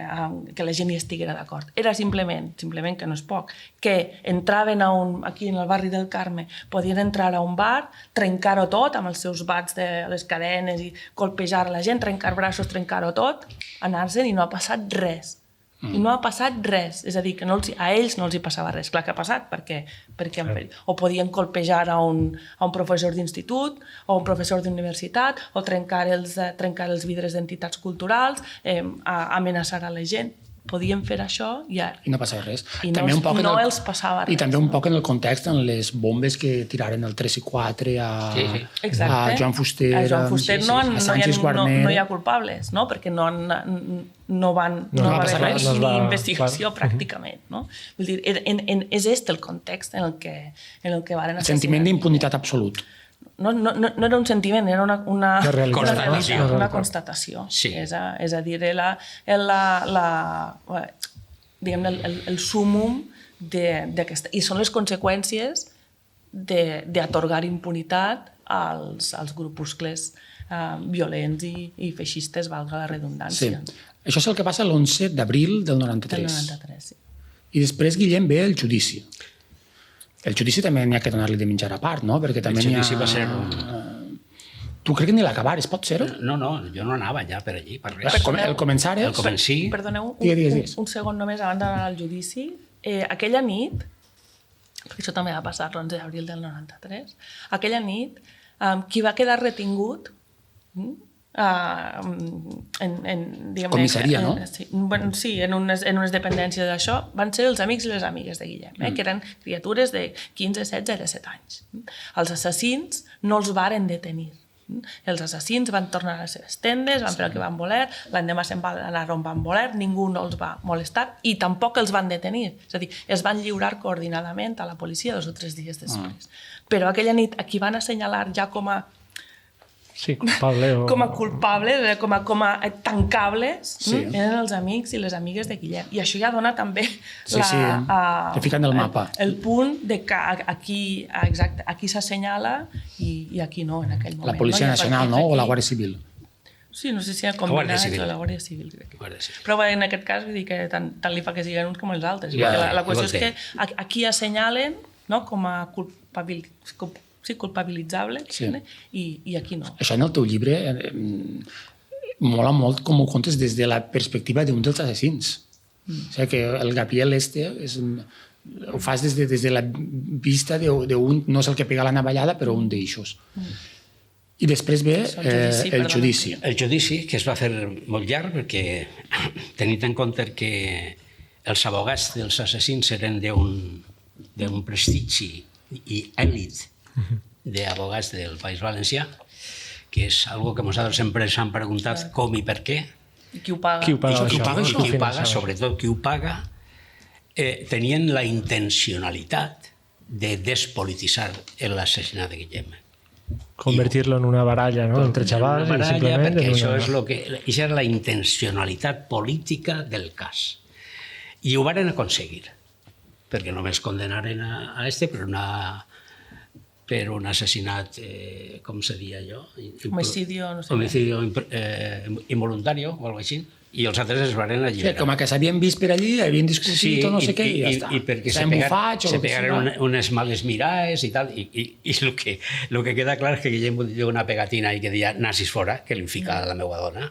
la gent hi estiguera d'acord. Era simplement que no és poc, que entraven aquí en el barri del Carme, podien entrar a un bar, trencar-ho tot amb els seus bats de les cadenes i colpejar la gent, trencar braços, trencar-ho tot, anar-se'n i no ha passat res. I no ha passat res, és a dir, que a ells no els hi passava res. Clar que ha passat, perquè o podien colpejar a un professor d'institut o un professor d'universitat o trencar els vidres d'entitats culturals, amenaçar a la gent. Podien fer això i no passava res. I no els passava res. I també un poc en el context, en les bombes que tiraren el 3 i 4 a Joan Fuster, a Sánchez Guarner. No hi ha culpables, no? Perquè no va haver res, ni investigació pràcticament. No? Vull dir, és el context en el que varen assassinar. Sentiment d'impunitat absolut. no era un sentiment, era una realitat, Constatació. realitat, una constatació. Sí. És a dir, diguem, el súmum d'aquesta... I són les conseqüències d'atorgar impunitat als grupuscles violents i feixistes, valga la Sí. redundància. Això és el que passa l'11 d'abril del 93. Del 93, sí. I després, Guillem, ve el judici. El judici també n'hi ha que donar-li de menjar a part, no? Perquè també n'hi ha... judici va ser Tu crec que ni l'acabares, pot ser-ho? No, jo no anava ja per allí, per res. El començares... El comencí... Perdoneu, Digues. un segon només abans d'anar al judici. Aquella nit, perquè això també va passar l'11 d'abril del 93, aquella nit, qui va quedar retingut diguem, Comissaria, no? Sí, en unes dependències d'això, van ser els amics i les amigues de Guillem, que eren criatures de 15, 16 i 17 anys. Els assassins no els varen detenir. Els assassins van tornar a les seves tendes, van fer el que van voler, l'endemà se'n van anar on van voler, ningú no els va molestar i tampoc els van detenir. És a dir, es van lliurar coordinadament a la policia 2 o 3 dies després. Però aquella nit a qui van assenyalar ja com a Sí, culpable o... com a culpables, com a tancables, Sí. eren els amics i les amigues de Guillem. I això ja dona també Sí, te fiquen el mapa. el punt de que aquí s'assenyala i aquí no, en aquell moment. La Policia no? Nacional, no? O la Guàrdia Civil? Sí, no sé si ha Guàrdia combinat Civil. o la Guàrdia Civil, crec. Guàrdia Civil. Però bé, en aquest cas, vull dir que tant li fa que siguin uns com els altres. Ja, perquè la qüestió és igual que aquí assenyalen, no?, com a culpabilitzable, Sí. i aquí no. Això en el teu llibre mola molt com ho contes des de la perspectiva d'un dels assassins. O sigui que el Gabriel ho fas des de la vista d'un, no és el que pega la navallada, però un d'eixos. I després ve el judici. El judici, que es va fer molt llarg, perquè tenint en compte que els abogats dels assassins eren d'un prestigi i èlit d'abogats del País Valencià, que és algo que nosaltres sempre ens han preguntat com i per què. I qui ho paga? Qui ho paga, I qui això? ho paga, sobretot qui ho paga, tenien la intencionalitat de despolititzar l'assassinat de Guillem. Convertir-lo en una baralla, no?, entre xavals Una i baralla, simplement... perquè en això una... és lo que... Això era la intencionalitat política del cas. I ho varen aconseguir, perquè només condenaren a este per un assassinat, com se diria allò? Homicidio, no sé. Homicidio involuntario o alguna cosa així. I els altres es varen Sí, alliberar. com que s'havien vist per allí, havien discutit o no sé què, i ja està. I perquè S'han bufat o se el que pegaren sigui. unes males mirades i tal, i lo que queda clar és que Guillem diu una pegatina i que deia nazis fora, que li fica a la meva dona,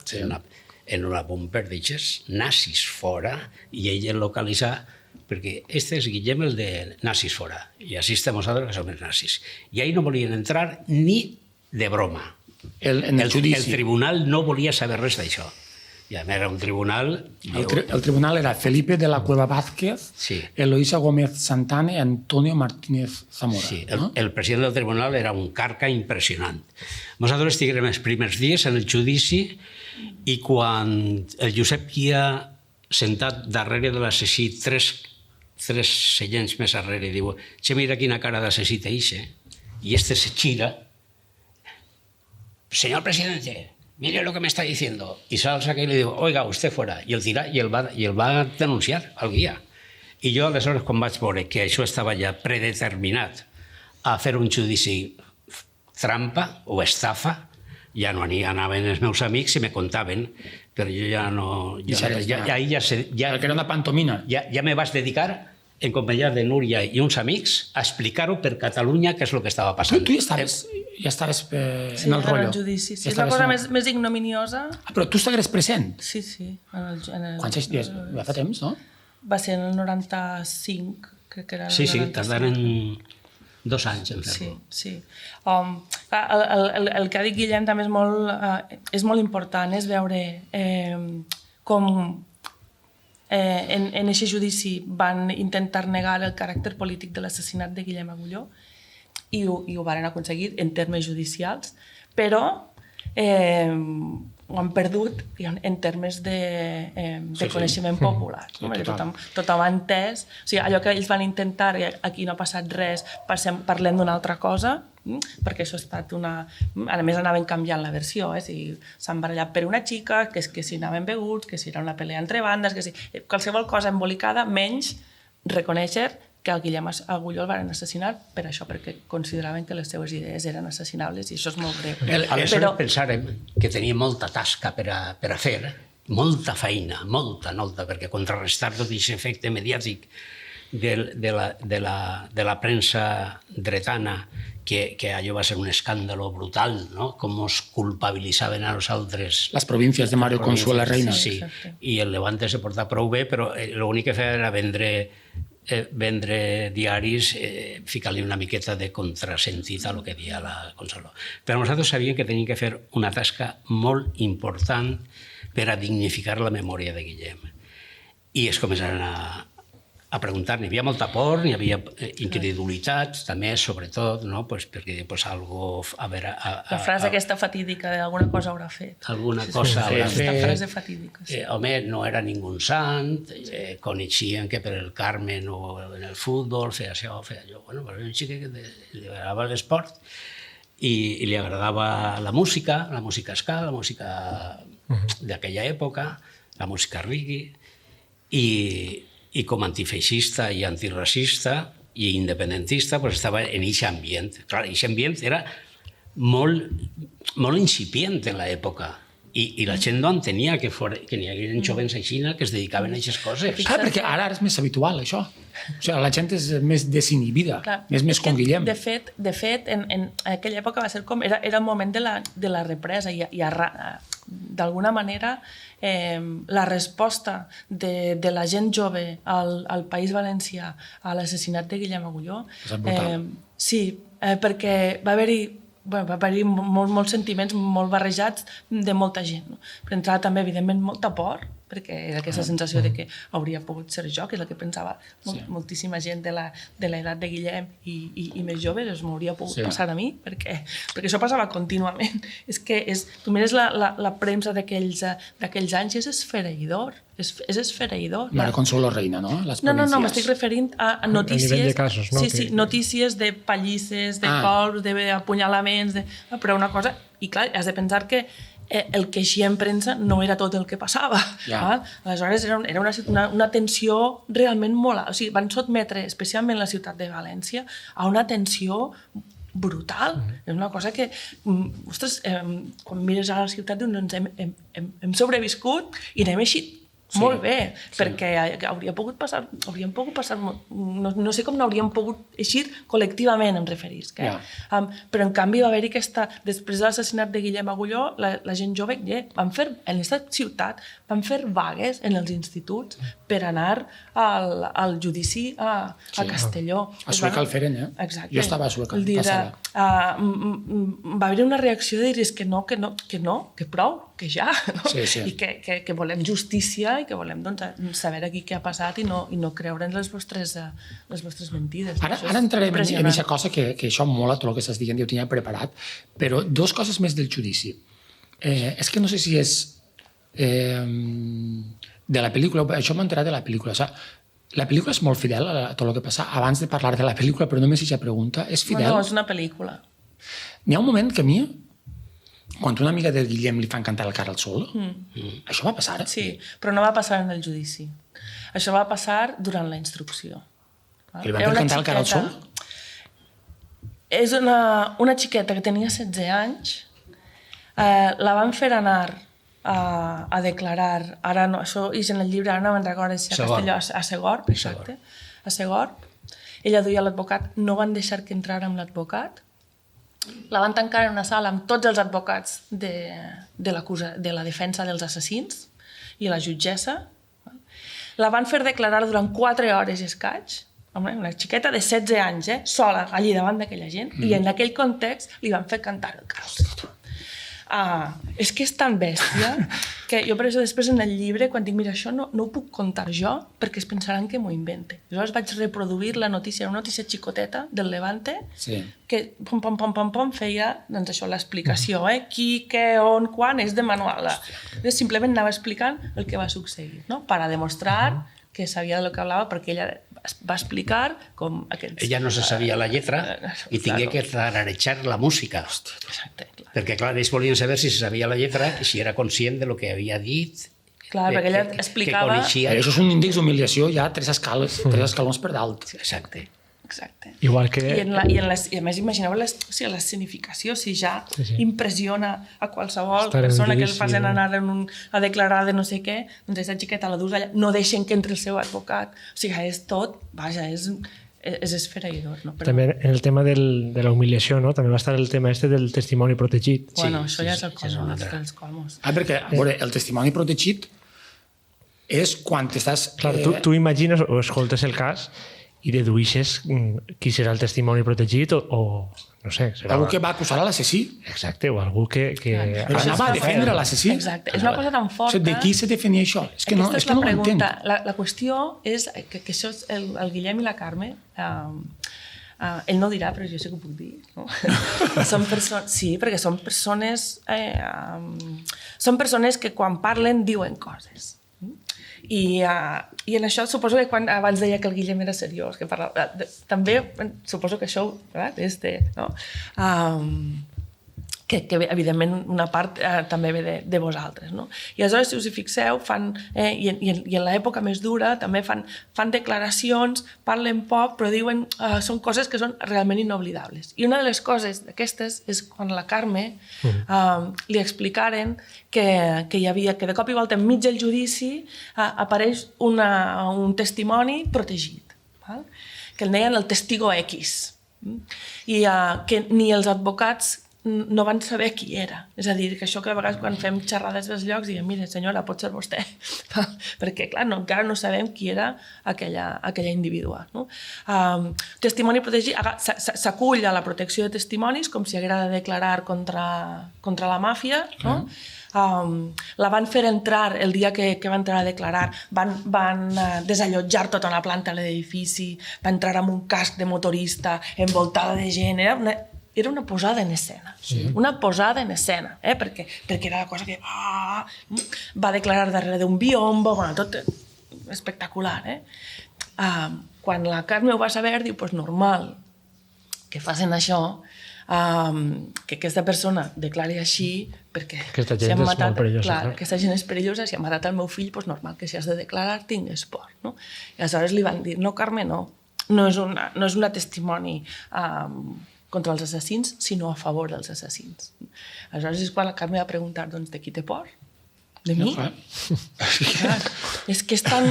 en una bumper, deixes, nazis fora, i ell el localitza, perquè este és Guillem el de nazis fora, i així estem nosaltres que som els nazis. I ahí no volien entrar ni de broma. En el judici. El tribunal no volia saber res d'això. I a més era un tribunal... El tribunal era Felipe de la Cueva Vázquez, Sí. Eloísa Gómez Santana i Antonio Martínez Zamora. Sí, no? el president del tribunal era un carca impressionant. Nosaltres estiguem els primers dies en el judici i quan el Josep Guia, sentat darrere de l'assassí, tres seients més darrere, diu, che, mira quina cara d'assassí te hice, i este se gira, señor presidente, mire lo que me está diciendo. Y salsa que le digo, oiga, usted fuera. Y el tira y el va denunciar al guia. I jo, aleshores, quan vaig veure que això estava ja predeterminat a fer un judici trampa o estafa, ja no anaven els meus amics i me contaven, però jo ja no... Que era una pantomina. Ja me vaig dedicar, en companyia de Núria i uns amics, a explicar-ho per Catalunya què és el que estava passant. Tu ja estaves en el rotllo. En el judici, sí. És la cosa més ignominiosa. Però tu estigueres present. Sí, sí. Quants anys? Ja fa temps, no? Va ser en el 95, crec que era el 95. Sí, tardaren 2 anys en fer-lo. Sí. El que ha dit Guillem també és molt important, és veure com en aquest judici van intentar negar el caràcter polític de l'assassinat de Guillem Agulló i ho van aconseguir en termes judicials, però ho han perdut en termes de coneixement popular. Tothom ha entès. O sigui, allò que ells van intentar i aquí no ha passat res, parlem d'una altra cosa, perquè això ha estat una... A més, anaven canviant la versió, si s'han barallat per una xica, que si anaven beguts, que si era una pelea entre bandes, que si... Qualsevol cosa embolicada, menys reconèixer que el Guillem Agulló el van assassinar per això, perquè consideraven que les seves idees eren assassinables, i això és molt greu. Aleshores pensàrem que tenia molta tasca per a fer, molta feina, molta, perquè contrarrestar tot aquest efecte mediàtic de la premsa dretana, que allò va ser un escàndalo brutal, no? Com es culpabilitzaven a nosaltres. Les províncies de Mario Consuelo Reina. Sí, i el Levante se portava prou bé, però l'únic que feia era vendre diaris, ficar-li una miqueta de contrasentit a lo que deia la Consuelo. Però nosaltres sabíem que teníem que fer una tasca molt important per a dignificar la memòria de Guillem. I es començaren a preguntar, n'hi havia molta por, n'hi havia incredulitat, també, sobretot, no? Perquè algo... La frase aquesta fatídica d'alguna cosa haurà fet. Alguna cosa haurà fet. La frase fatídica. Home, no era ningú sant, coneixien que per el Carmen o en el futbol feia això, feia allò. Bueno, però un xic que li agradava l'esport i li agradava la música ska, la música d'aquella època, la música reggae, i com a antifeixista i antiracista i independentista estava en aquest ambient. Clar, aquest ambient era molt incipient en l'època i la gent no entenia que n'hi haguessin joves així que es dedicaven a aquestes coses. Clar, perquè ara és més habitual, això. O sigui, la gent és més desinhibida, és més com Guillem. De fet, en aquella època va ser com... Era el moment de la represa i d'alguna manera la resposta de la gent jove al País Valencià a l'assassinat de Guillem Agulló... Sí, perquè va haver-hi molts sentiments molt barrejats de molta gent. Per entrar també, evidentment, molta por, perquè era aquesta sensació de que hauria pogut ser jo, que és el que pensava moltíssima gent de l'edat de Guillem i més joves, m'hauria pogut passar a mi, perquè això passava contínuament. Tu mires la premsa d'aquells anys, és esfereïdor. És esfereïdor. Mario Consuelo Reina, no? No, m'estic referint a notícies... A nivell de casos, no? Sí, notícies de pallisses, de colps, d'apunyalaments, però una cosa... I clar, has de pensar que el que així en premsa no era tot el que passava. Aleshores, era una tensió realment molt... O sigui, van sotmetre, especialment la ciutat de València, a una tensió brutal. És una cosa que, ostres, quan mires a la ciutat, doncs hem sobreviscut i n'hem eixit molt bé, perquè hauríem pogut passar, no sé com n'hauríem pogut eixir col·lectivament, em referís. Però en canvi va haver-hi després de l'assassinat de Guillem Agulló, la gent jove, en aquesta ciutat, van fer vagues en els instituts per anar al judici a Castelló. A Sueca el feren, Exacte. Jo estava a Sueca, passada. Va haver-hi una reacció de dir que prou, que ja, i que volem justícia i que volem saber aquí què ha passat i no creure en les vostres mentides. Ara entrarem en aquesta cosa que això mola tot el que estàs dient, jo ho tenia preparat, però dos coses més del judici. És que no sé si és de la pel·lícula, això m'ha enterat de la pel·lícula. La pel·lícula és molt fidel a tot el que passa. Abans de parlar de la pel·lícula, però només aquesta pregunta, és fidel? No, és una pel·lícula. N'hi ha un moment que a mi, quan una amiga del Guillem li fan cantar el Cara al Sol, això va passar? Sí, però no va passar en el judici. Això va passar durant la instrucció. Li van fer cantar el Cara al Sol? És una xiqueta que tenia 16 anys, la van fer anar a declarar, ara no, això és en el llibre, ara no me'n recordo si a Castelló, a Segorb, exacte, a Segorb. Ella duia l'advocat, no van deixar que entrara amb l'advocat, la van tancar en una sala amb tots els advocats de la defensa dels assassins i la jutgessa. La van fer declarar durant 4 hores i escaig, una xiqueta de 16 anys, sola, allí davant d'aquella gent, i en aquell context li van fer cantar el Carlos. És que és tan bèstia que jo per això després en el llibre, quan dic, mira, això no ho puc contar jo perquè es pensaran que m'ho invente. Llavors vaig reproduir la notícia, una notícia xicoteta del Levante, que pom feia doncs això, l'explicació, qui, què, on, quan, és de manual. Simplement anava explicant el que va succeir, no? Per a demostrar que sabia del que hablava, perquè ella va explicar com aquests... Ella no se sabia la lletra i tingué que tararejar la música. Exacte, clar. Perquè, clar, ells volien saber si se sabia la lletra i si era conscient de lo que havia dit. Clar, perquè ella explicava... Que coneixia. Això és un índex d'humiliació ja 3 escalons per dalt. Exacte. Exacte. Igual que... I a més, imagineu l'escenificació, si ja impressiona a qualsevol Estar en persona que el judici, facin anar a declarar de no sé què, doncs aquesta xiqueta la dus allà, no deixen que entri el seu advocat. O sigui, és tot, vaja, és esfereïdor. No? Però, També en el tema de la humiliació, no? També va estar el tema del testimoni protegit. bueno, sí, això ja és el és colmo una altra. dels colmos. Perquè, a veure, el testimoni protegit és quan estàs... Clar, tu imagines o escoltes el cas i deduïixes qui serà el testimoni protegit o no sé, serà... Algú que va acusar a l'assassí. Exacte, o algú que... Però anava a defendre l'assassí. Exacte, és una cosa tan forta... De qui se definia això? És que no, Aquesta és que no ho entenc. La qüestió és que això és el Guillem i la Carme, ell no ho dirà, però jo sí que ho puc dir. No? Sí, perquè són persones que quan parlen diuen coses. I en això suposo que quan abans deia que el Guillem era seriós, que parlava, també suposo que això no? Que evidentment una part també ve de vosaltres. No? I aleshores, si us hi fixeu, i en l'època més dura també fan declaracions, parlen poc, però diuen són coses que són realment inoblidables. I una de les coses d'aquestes és quan la Carme li explicaren que hi havia, que de cop i volta enmig del judici apareix un testimoni protegit, val? Que el deien el testigo X, i que ni els advocats no van saber qui era. És a dir, que això que a vegades quan fem xerrades dels llocs diem, mire, senyora, pot ser vostè. Perquè, clar, encara no sabem qui era aquella individua. No? Testimoni protegit s'acull a la protecció de testimonis com si haguera de declarar contra la màfia, no? La van fer entrar el dia que va entrar a declarar, van desallotjar tota una planta a l'edifici, va entrar amb un casc de motorista envoltada de gent, era una posada en escena, una posada en escena, perquè era la cosa que va declarar darrere d'un biombo, bueno, tot espectacular. Quan la Carme ho va saber, diu, pues normal que facin això, que aquesta persona declari així, perquè aquesta gent és molt perillosa. Clar, aquesta gent és perillosa, si ha matat el meu fill, pues normal que si has de declarar tingues por. No? I aleshores li van dir, no, Carme, no és una testimoni contra els assassins, sinó a favor dels assassins. Aleshores és quan la Carme va preguntar, doncs, de qui té por? De mi? Clar, és que és tan...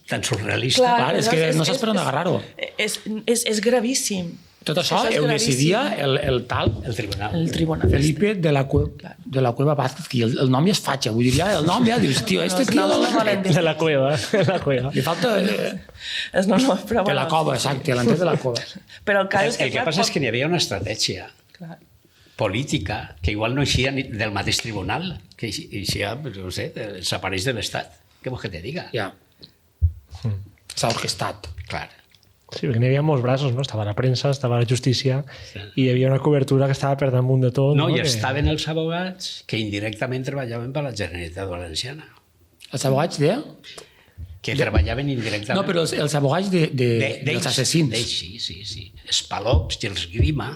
Tan surrealista. Clar, és que no saps per on agarrar-ho. És gravíssim. Tot això ho decidia el tal... El tribunal. El tribunal. Felipe de la Cueva Vázquez, que el nom ja es fatxa, vull dir, ja el nom ja dius, tio, este tio... De la cueva. Li falta... De la cova, exacte, l'entrès de la cova. Però el que passa és que n'hi havia una estratègia política que igual no eixia del mateix tribunal, que eixia, no sé, desapareix de l'Estat. Què vols que te diga? Ja. S'ha orquestat. Clar. Sí, perquè n'hi havia molts braços, no? Estava la premsa, estava la justícia, i hi havia una cobertura que estava per damunt de tot. No, i estaven els abogats que indirectament treballaven per la Generalitat Valenciana. Els abogats de... Que treballaven indirectament. No, però els abogats dels assassins. Sí. Els Palops i els Grima,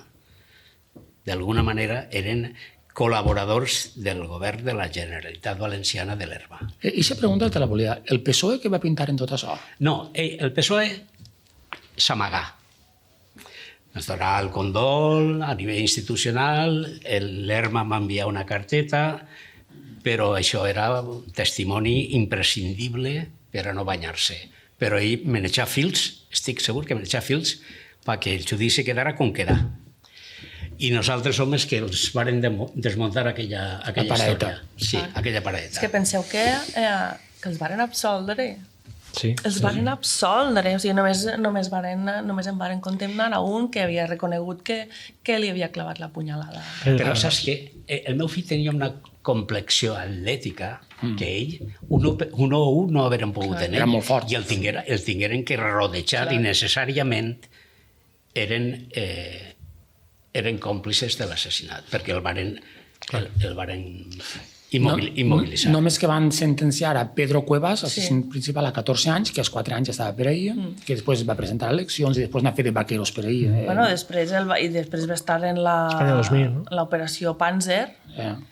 d'alguna manera, eren col·laboradors del govern de la Generalitat Valenciana de l'Herba. Eixa pregunta te la volia. El PSOE què va pintar en tot això? No, el PSOE s'amagà. Ens donà el condol a nivell institucional, l'ERMA m'envià una carteta, però això era un testimoni imprescindible per a no banyar-se. Però ell manejà fils, estic segur que manejà fils, perquè el judici quedara com quedà. I nosaltres som els que els varen desmuntar aquella història. Sí, aquella paradeta. És que penseu que els varen absoldre. Sí. Els varen absoldre, o sigui, només en varen condemnar a un que havia reconegut que li havia clavat la punyalada. Però saps què? El meu fill tenia una complexió atlètica que ell, 1-1 no hagueren pogut tenir. Era molt fort. I el tingueren que rodejar i necessàriament eren còmplices de l'assassinat, perquè el varen immobilitzat. Només que van sentenciar a Pedro Cuevas, assassin principal, a 14 anys, que als 4 anys ja estava per ahir, que després va presentar eleccions i després n'ha fet de vaqueros per ahir. Bueno, després va estar en Espanya 2000, no? l'operació Panzer,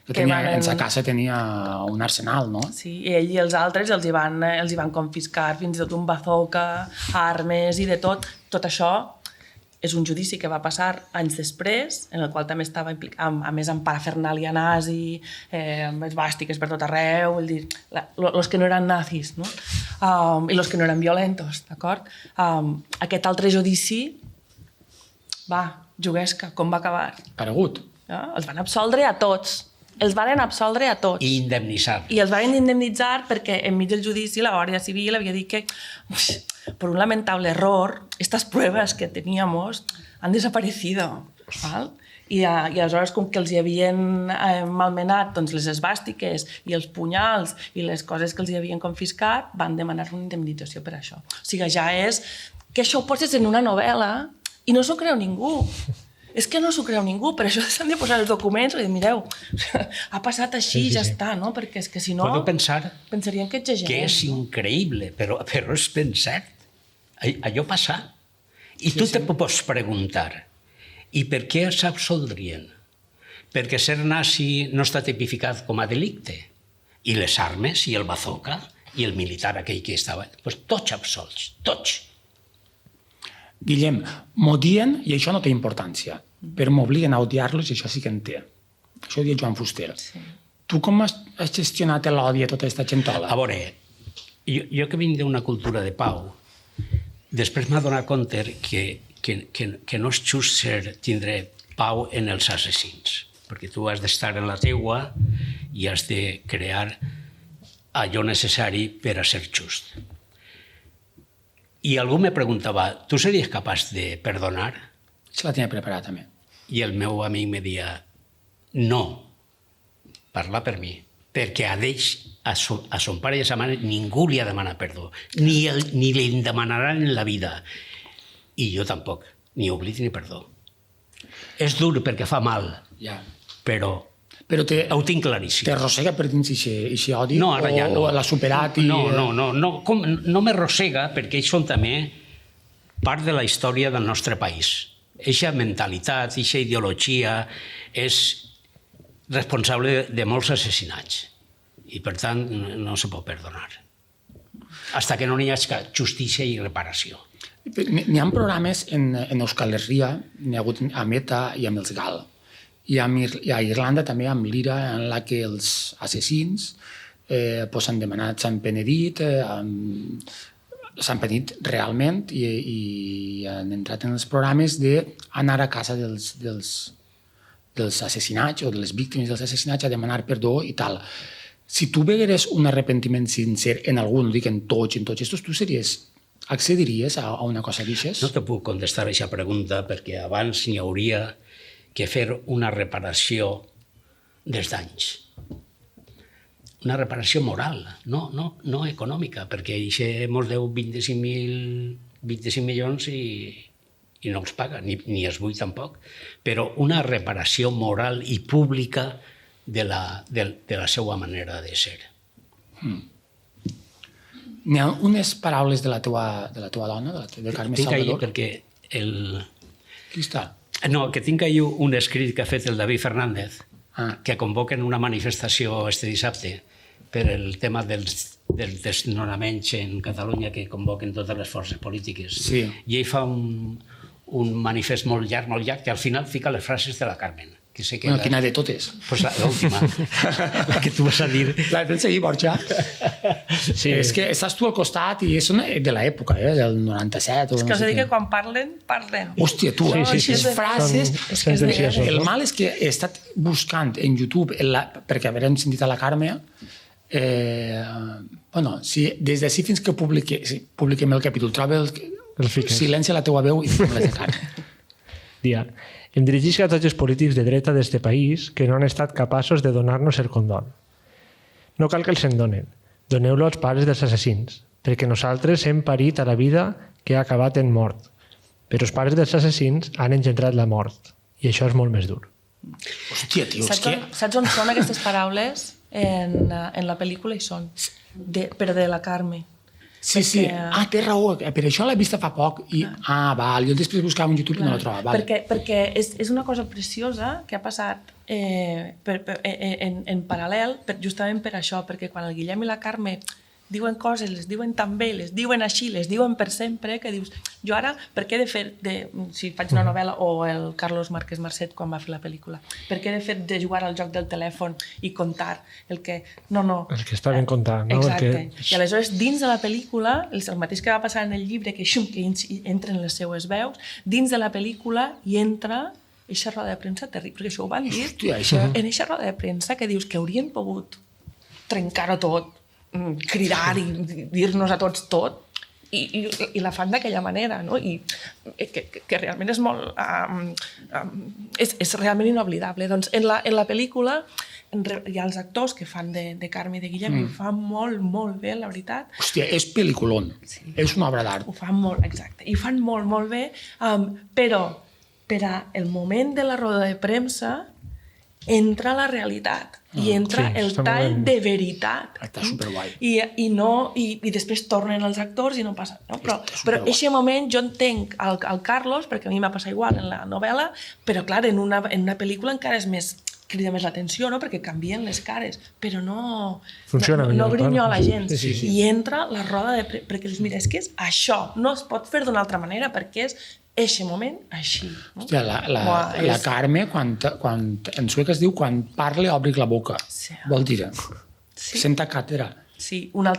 que en sa casa tenia un arsenal, no? sí, i ell i els altres els hi van confiscar fins i tot un bazooka, armes i de tot. Tot això és un judici que va passar anys després, en el qual també estava implicat, a més amb parafernàlia nazi, amb esvàstiques per tot arreu, vull dir, los que no eren nazis, no? I los que no eren violentos, d'acord? Aquest altre judici, juguesca, com va acabar? Paregut. Els van absoldre a tots. Els van absoldre a tots. I indemnitzar. I els van indemnitzar perquè enmig del judici la Guàrdia Civil havia dit que por un lamentable error estas pruebas que teníamos han desaparecido. ¿Val? I aleshores, com que els hi havien malmenat doncs, les esvàstiques i els punyals i les coses que els hi havien confiscat, van demanar una indemnització per això. O sigui, ja és que això ho poses en una novel·la i no s'ho creu ningú. És que no s'ho creu ningú, per això s'han de posar els documents i dir, mireu, ha passat així i ja està, no? Perquè és que si no... Podeu pensar pensarien que exagerem. que és increïble, però és ben cert. Allò passa. I tu te pots preguntar, i per què s'absoldrien? Perquè ser nazi no està tipificat com a delicte. I les armes, i el bazooka, i el militar aquell que estava... Doncs tots absolts, tots. Guillem, m'odien, i això no té importància, però m'obliguen a odiar-los i això sí que en té. Això ho diu Joan Fuster. Sí. Tu com has gestionat l'odi a tota aquesta gentola? A veure, jo que vinc d'una cultura de pau, després m'ha donat compte que no és just tindre pau en els assassins, perquè tu has d'estar en la teua i has de crear allò necessari per a ser just. I algú me preguntava, tu series capaç de perdonar? Se la tenia preparada també. I el meu amic me deia, no, parla per mi, perquè a d'ells, a son pare i a sa mare, ningú li ha demanat perdó, ni li demanaran en la vida. I jo tampoc, ni oblit ni perdó. És dur perquè fa mal, però ho tinc claríssim. T'arrossega per dins aquest odi? No, ara ja no. O l'ha superat? No m'arrossega perquè ells són també part de la història del nostre país. Eixa mentalitat, eixa ideologia és responsable de molts assassinats i per tant no se pot perdonar. Fins que no n'hi hagi justícia i reparació. N'hi ha programes en Euskal Herria, n'hi ha hagut a Meta i amb els GAL. I a Irlanda també amb l'IRA, en la que els assassins s'han demanat, s'han penedit, s'han penedit realment i han entrat en els programes d'anar a casa dels assassinats o de les víctimes dels assassinats a demanar perdó i tal. Si tu vegueres un arrepentiment sincer en algú, no dic en tots estos, tu accediries a una cosa d'aixes? No te puc contestar a aquesta pregunta perquè abans n'hi hauria que fer una reparació dels danys. Una reparació moral, no econòmica, perquè això mos deu 25 milions i no els paga, ni els vull tampoc, però una reparació moral i pública de la seva manera de ser. N'hi ha unes paraules de la teua dona, de Carme Salvador? Tinc perquè Qui està? No, que tinc ahir un escrit que ha fet el David Fernández, que convoquen una manifestació este dissabte per el tema dels desnonaments en Catalunya que convoquen totes les forces polítiques. Sí. I ell fa un manifest molt llarg, que al final fica les frases de la Carmen. Quina de totes? Pues l'última, la que tu vas a dir. La de seguir, Borja. Sí. És que estàs tu al costat i és de l'època, del 97. És que us he dit que quan parlen. Hòstia, tu, aquestes frases... El mal és que he estat buscant en YouTube, perquè haurem sentit a la Carme, des d'ací fins que publiquem el capítol, troba silenci a la teua veu i fiquem les de Carme. Dia. Em dirigisc a tots els polítics de dreta d'este país que no han estat capaços de donar-nos el condol. No cal que els en donen. Doneu-lo als pares dels assassins, perquè nosaltres hem parit a la vida que ha acabat en mort. Però els pares dels assassins han engendrat la mort, i això és molt més dur. Hòstia, tio, és que... Saps on són aquestes paraules? en la pel·lícula hi són, però de la Carme. Sí, sí. Perquè- Té raó. Per això l'he vista fa poc. Val. Jo després buscava un YouTube i no la trobava. Val. Perquè és una cosa preciosa que ha passat en paral·lel, justament per això, perquè quan el Guillem i la Carme diuen coses, les diuen tan bé, les diuen així, les diuen per sempre, que dius, jo ara, per què he de fer, si faig una novel·la, o el Carlos Márquez Marcet quan va fer la pel·lícula, per què he de fer de jugar al joc del telèfon i contar el que... No. El que està ben contat, no? Exacte. I aleshores, dins de la pel·lícula, el mateix que va passar en el llibre, que entren les seues veus, dins de la pel·lícula hi entra eixa roda de premsa terrible, perquè això ho van dir. Hòstia, això... En eixa roda de premsa que dius que haurien pogut trencar-ho tot, cridar i dir-nos a tots tot, i la fan d'aquella manera, no? I que realment és molt... és realment inoblidable. Doncs en la pel·lícula hi ha els actors que fan de Carme i de Guillem i ho fan molt, molt bé, la veritat. Hòstia, és pel·liculón. Sí. És una obra d'art. Ho fan molt, exacte. I ho fan molt, molt bé, però per al moment de la roda de premsa entra la realitat i entra el tall de veritat. Està superguai. I després tornen els actors i no passa. No? Però en aquest moment jo entenc el Carlos, perquè a mi m'ha passat igual en la novel·la, però clar, en una pel·lícula encara és més crida més l'atenció, no? Perquè canvien les cares, però no grinyola la gent. Sí. I entra la roda de... perquè dius, mira, és que és això, no es pot fer d'una altra manera, perquè és eixe moment així. No? Hòstia, la Carme, quan en suec es diu quan parle, obric la boca. Sí. Vol dir, Sí. senta càtedra. Sí, una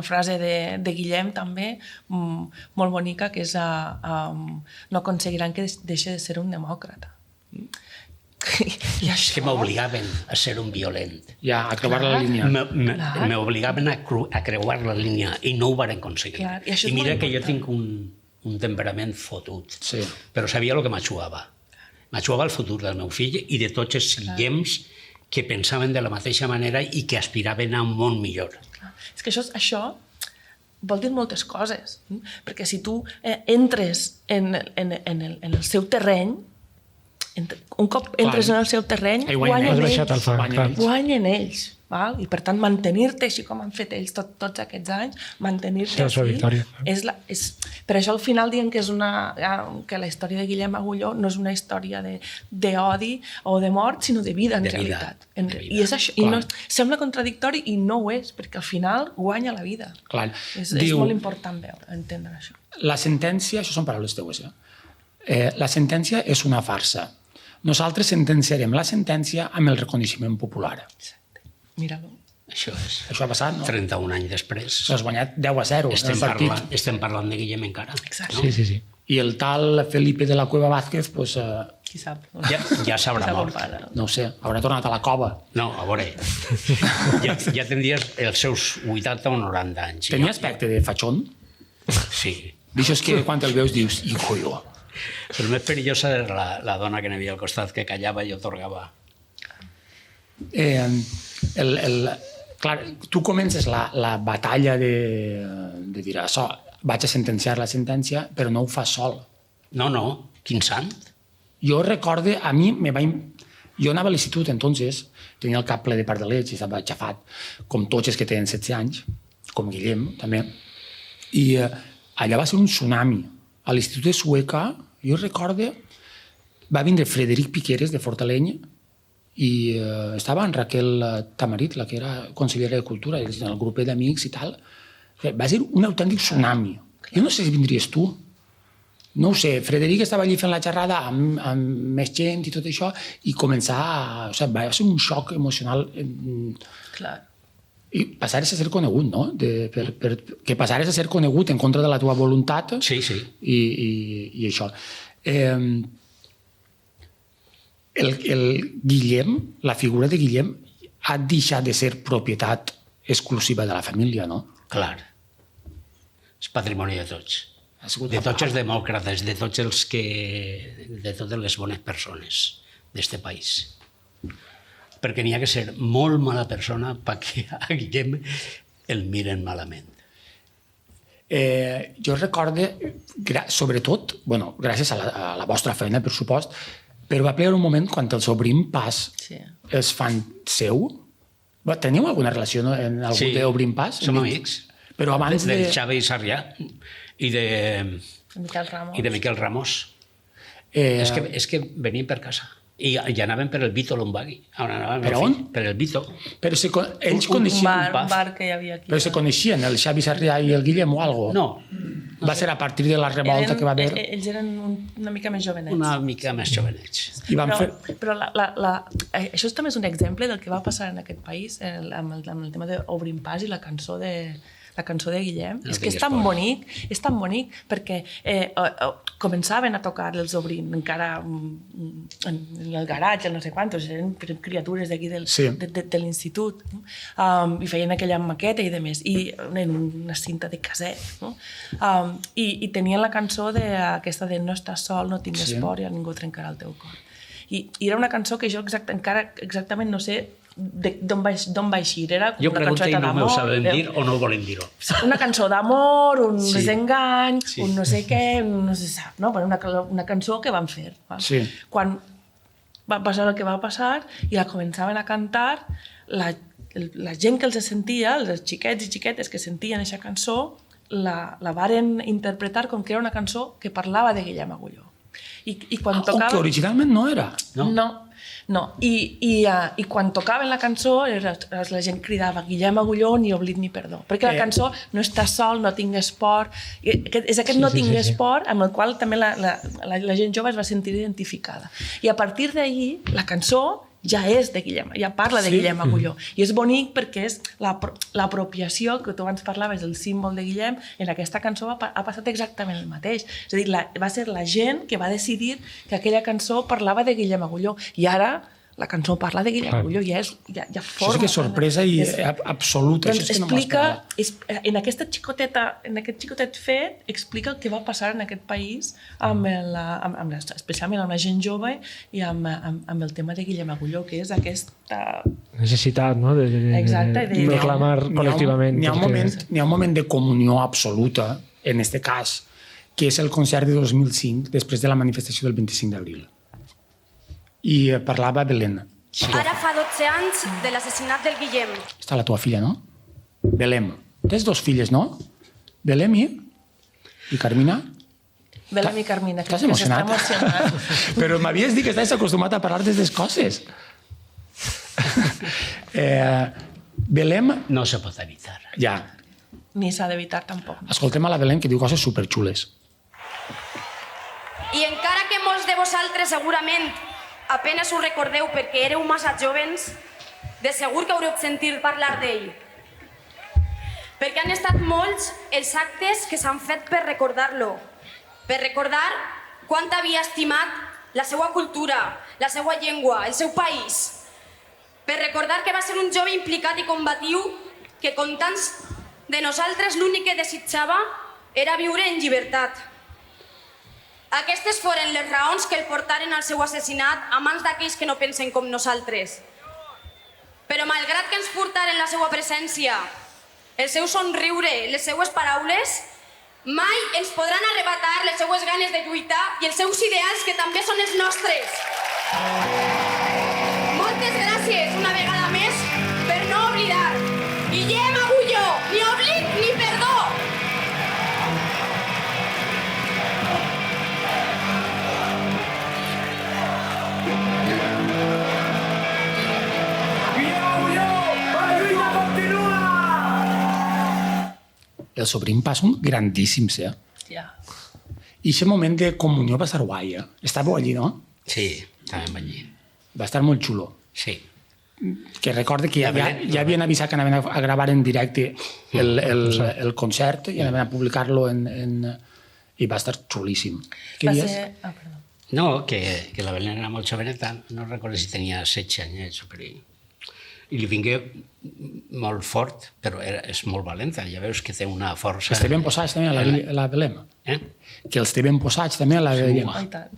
frase de Guillem també, molt bonica, que és no aconseguiran que deixi de ser un demòcrata. I És que m'obligaven a ser un violent. Ja, a creuar la línia. M'obligaven a creuar la línia i no ho varen aconseguir. Clar, i això és I mira molt que jo important. tinc un temperament fotut, Sí. però sabia el que m'ajugava. M'ajugava el futur del meu fill i de tots els guillems que pensaven de la mateixa manera i que aspiraven a un món millor. És que això vol dir moltes coses, perquè si tu entres en el seu terreny, un cop entres en el seu terreny, guanyen ells. Guanyen ells. Val? I per tant, mantenir-te així com han fet ells tots aquests anys, mantenir-te així, per això al final diuen que que la història de Guillem Agulló no és una història d'odi o de mort, sinó de vida, en realitat. I és això. I sembla contradictori i no ho és, perquè al final guanya la vida. Clar. És molt important entendre això. La sentència, això són paraules teues, la sentència és una farsa. Nosaltres sentenciarem la sentència amb el reconeixement popular. Exacte. Mira-lo. Això ha passat, no? 31 anys després. S'has guanyat 10-0 en el partit. Estem parlant de Guillem encara. Exacte. No? Sí. I el tal Felipe de la Cueva Vázquez, pues, Qui sap? Ja s'haurà mort. no ho sé, haurà tornat a la cova. No, a veure, ja tindries els seus 80 o 90 anys. Tenia aspecte de fatxón? Sí. D'això és que quan el veus dius, hijo jo. El més perillosa era la dona que n'hi havia al costat, que callava i otorgava. Clar, tu comences la batalla de dir això, vaig a sentenciar la sentència, però no ho fas sol. No, quin sant. Jo recorde, a mi jo anava a l'institut, entonces, tenia el cap ple de pardalets i estava aixafat, com tots els que tenen 16 anys, com Guillem, també. I allà va ser un tsunami. A l'Institut de Sueca, jo recorde, va vindre Frederic Piqueres, de Fortaleny, i estava en Raquel Tamarit, la que era consellera de Cultura, en el grup d'amics i tal. Va ser un autèntic tsunami. Jo no sé si vindries tu. No ho sé, Frederic estava allí fent la xerrada amb més gent i tot això, i començar... va ser un xoc emocional. Clar. I passares a ser conegut, no? Que passares a ser conegut en contra de la teva voluntat. Sí. I això. El Guillem, la figura de Guillem, ha deixat de ser propietat exclusiva de la família, no? Clar. És patrimoni de tots. De tots els demòcrates, de totes les bones persones d'este país. Perquè n'hi ha que ser molt mala persona perquè a Guillem el miren malament. Jo recorde, sobretot, gràcies a la vostra feina, per supost, però va plegar un moment quan el seu prim pas es fan seu, Teniu alguna relació en algú Sí, d'Obrim Pas? som amics. Però abans Del de... Xavi Sarrià i de Miquel Ramos. Miquel Ramos. És que venien per casa. I anaven per el Vito Lombagui. Per on? Per el Vito. Però ells Un coneixien... bar que hi havia aquí. Però se coneixien, el Xavi Sarrià i el Guillem o algo? No, Va ser a partir de la revolta que va haver... Ells eren una mica més jovenets. una mica més jovenets. I van fer... Però això també és un exemple del que va passar en aquest país amb el tema d'Obrim Pas i la cançó de Guillem. No És que és tan bonic perquè començaven a tocar els Obrim encara en el garatge, no sé quantos, eren criatures d'aquí de l'institut, no? I feien aquella maqueta i demés, i en una cinta de caset, no? I tenien la cançó aquesta de no estàs sol, no tingues por i a ningú trencarà el teu cor. I era una cançó que jo encara exactament no sé d'on va eixir. Era Jo una pregunto i cançó no m'ho d'amor. saben dir o no volen dir-ho. Una cançó d'amor, un Sí. desengany, Sí. un no sé què, no se sap, no? Però una cançó que van fer. Va? Sí. Quan va passar el que va passar i la començaven a cantar, la gent que els sentia, els xiquets i xiquetes que sentien aquesta cançó, la varen interpretar com que era una cançó que parlava de Guillem Agulló. I quan tocava... que originalment no era. No. I quan tocaven la cançó la gent cridava Guillem Agulló, ni oblit ni perdó. Perquè la cançó no estàs sol, no tingues por. És aquest no tingues por amb el qual també la gent jove es va sentir identificada. I a partir d'ahir la cançó ja és de Guillem, ja parla de Guillem Agulló. I és bonic perquè és l'apropiació, que tu abans parlaves del símbol de Guillem, en aquesta cançó ha passat exactament el mateix. És a dir, va ser la gent que va decidir que aquella cançó parlava de Guillem Agulló. I ara la cançó parla de Guillem Agulló, ja forma. Això és que sorpresa i absoluta. Doncs Això és que no m'ho explica, esperava. en aquest xicotet fet, explica el que va passar en aquest país, especialment amb la gent jove i amb el tema de Guillem Agulló, que és aquesta... Necessitat, no? Exacte, de reclamar col·lectivament. N'hi ha un moment de comunió absoluta, en aquest cas, que és el concert de 2005, després de la manifestació del 25 d'abril. I parlava Belén. Ara fa 12 anys de l'assassinat del Guillem. Està la tua filla, no? Belém. Tens dos filles, no? Belém i Carmina? Belém i Carmina. Estàs emocionat? Està emocionat. Però m'havies dit que estàs acostumat a parlar d'aquestes coses. Belém... No se pot evitar. Ja. Ni s'ha d'evitar tampoc. Escoltem a la Belém que diu coses superxules. I encara que molts de vosaltres segurament apenas ho recordeu perquè éreu massa jovens, de segur que haureu sentit parlar d'ell. Perquè han estat molts els actes que s'han fet per recordar-lo, per recordar quant havia estimat la seva cultura, la seva llengua, el seu país, per recordar que va ser un jove implicat i combatiu que, com tants de nosaltres, l'únic que desitjava era viure en llibertat. Aquestes foren les raons que el portaren al seu assassinat a mans d'aquells que no pensen com nosaltres. Però malgrat que ens portaren la seva presència, el seu somriure, les seues paraules, mai ens podran arrebatar les seues ganes de lluitar i els seus ideals, que també són els nostres. Moltes gràcies una vegada més per no oblidar. Guillem Agulló, ni oblit ni perdó. Els Obrim Pas són grandíssims, Ja. I aquest moment de comunió va estar guai, Estàveu allí, no? Sí, estàvem allí. Va estar molt xulo. Sí. Que recorde que ja havien avisat que anaven a gravar en directe el concert i anaven a publicar-lo i va estar xulíssim. Què dius? Perdó. No, que la Belén era molt joveneta, no recordo si tenia 16 anyets o per ahí. I li vingué molt fort, però és molt valenta, ja veus que té una força... Els té ben posats també a la Belém. Que els té ben posats també a la Belém. Oh, i tant.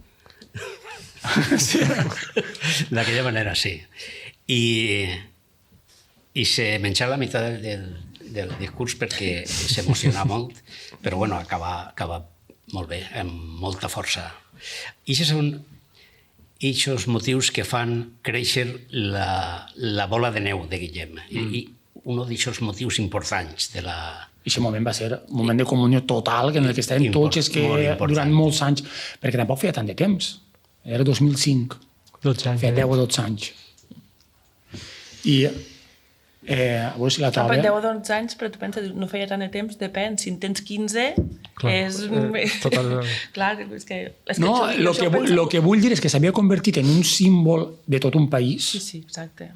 Sí. D'aquella manera, sí. I se menjà la meitat del discurs perquè s'emociona molt, però bueno, acaba molt bé, amb molta força. I i aquests motius que fan créixer la bola de neu de Guillem. I un d'aquests motius importants de la... I aquest moment va ser un moment de comunió total en el que estàvem tots, és que durant molts anys, perquè tampoc feia tant de temps, era 2005, 12 anys. feia 10 o 12 anys. I a veure si la Per troba... 10 o 12 anys, però tu penses, no feia tant de temps, depèn. Si en tens 15, Clar, és... total. Clar, és que... No, el que vull dir és que s'havia convertit en un símbol de tot un país Sí, exacte.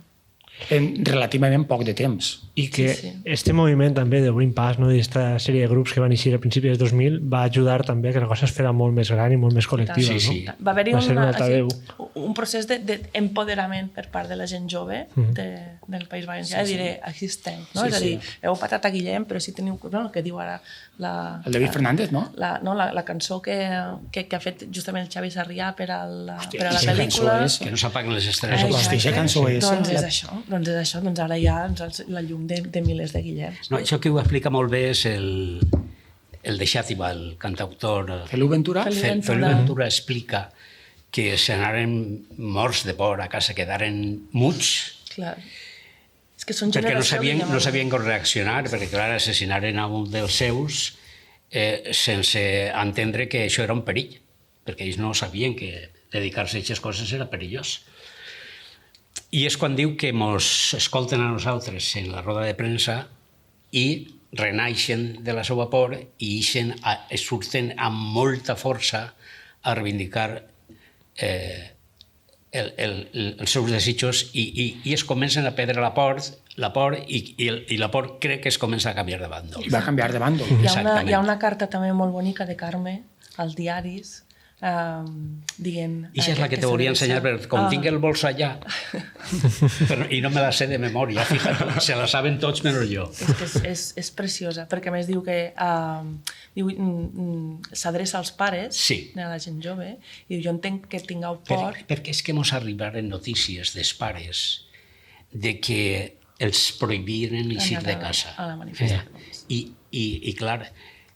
en relativament poc de temps. I que Sí, sí. este moviment també d'Obrim Pas, no, d'aquesta sèrie de grups que van eixir a principis dels 2000, va ajudar també a que la cosa es fera molt més gran i molt més col·lectiva. Sí, no? sí. Va haver-hi Va ser una altaveu. un procés d'empoderament per part de la gent jove del País Valencià. Diré, aquí estem. No? Sí, És a dir, sí. heu patat a Guillem, però si teniu... No, el que diu ara... El David Fernández, no? La cançó que ha fet justament el Xavi Sarrià per a la aquesta pel·lícula. cançó és- Que no s'apaguen les estrelles. Exacte. Hòstia, aquesta cançó és... Doncs és això. Doncs ara hi ha la llum de milers de Guillems. No, això que ho explica molt bé és el de Xàtiva, el cantautor. Feliu Ventura? Feliu Ventura explica que se n'anaren morts de por a casa, quedaren muts, Clar. És que són perquè no generació sabien, Guillem. no sabien com reaccionar, perquè clar, assassinaren a un dels seus sense entendre que això era un perill, perquè ells no sabien que dedicar-se a aquestes coses era perillós. I és quan diu que mos escolten a nosaltres en la roda de premsa i renaixen de la seva por i surten amb molta força a reivindicar els seus desitjos i es comencen a perdre la por i la por crec que es comença a canviar de bàndol. I va canviar de bàndol. Hi ha una carta també molt bonica de Carme als diaris dient... I això és la que te volia ensenyar, perquè com tinc el bolso allà i no me la sé de memòria, fíjate, se la saben tots menys jo. És que és preciosa, perquè a més diu que s'adreça als pares de la gent jove i diu, jo entenc que tingueu por... Perquè és que mos arribaren notícies dels pares de que els prohibiren eixir de casa. A la manifestació. I clar,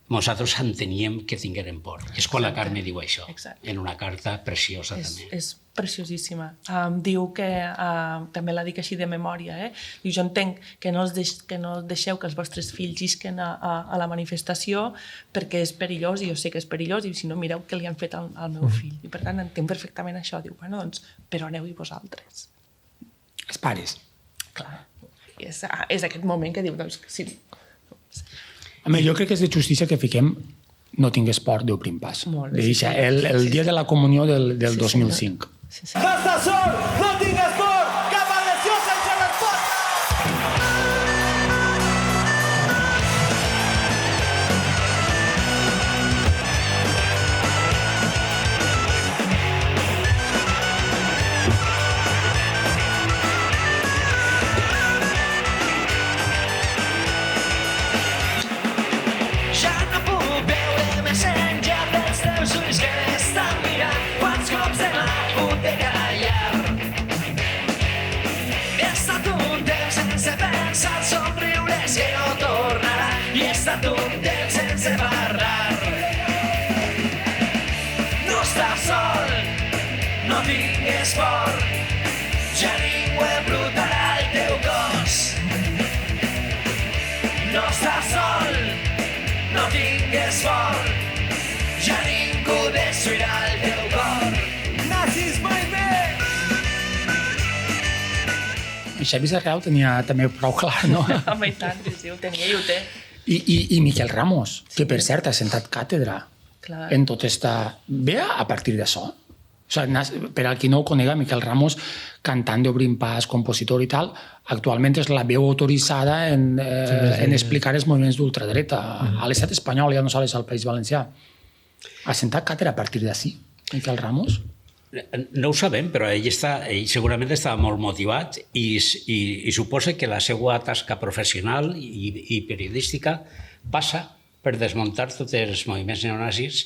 nosaltres enteníem que tingueren por. És quan la Carme diu això, en una carta preciosa també. És preciosíssima. Diu que, també la dic així de memòria, diu, jo entenc que no deixeu que els vostres fills isquen a la manifestació perquè és perillós, i jo sé que és perillós, i si no, mireu què li han fet al meu fill. I per tant, entenc perfectament això. Diu, bueno, doncs, però aneu-hi vosaltres. Els pares. Clar. És aquest moment que diu, doncs, sí. Home, jo crec que és de justícia que fiquem no tingués por d'Obrim Pas. Molt bé. El dia de la comunió del 2005. Sí, sí. Basta sol, no tingues por, cap agressió sense resposta. Ja no puc veure més enllà dels teus ulls que m'estan mirant. Quants cops hem hagut de callar. He estat un temps sense pensar, somriures que no tornarà. I he estat un temps sense parlar. No estàs sol, no tingues por, ja ningú embrutarà el teu cos. No estàs sol, no tingues por, ja ningú destruirà el teu cor. Nazis mai més! I Xavi Sarrià ho tenia també prou clar, no? Home, i tant, sí, ho tenia i ho té. I Miquel Ramos, que per cert ha sentat càtedra Clar. en tot esta... Ve a partir d'això. O sigui, per al qui no ho conega, Miquel Ramos, cantant d'Obrim Pas, compositor i tal, actualment és la veu autoritzada en explicar els moviments d'ultradreta a l'estat espanyol, ja no sols al País Valencià. Ha sentat càtedra a partir d'ací, Miquel Ramos? No ho sabem, però ell segurament estava molt motivat i suposa que la seva tasca professional i periodística passa per desmuntar tots els moviments neonazis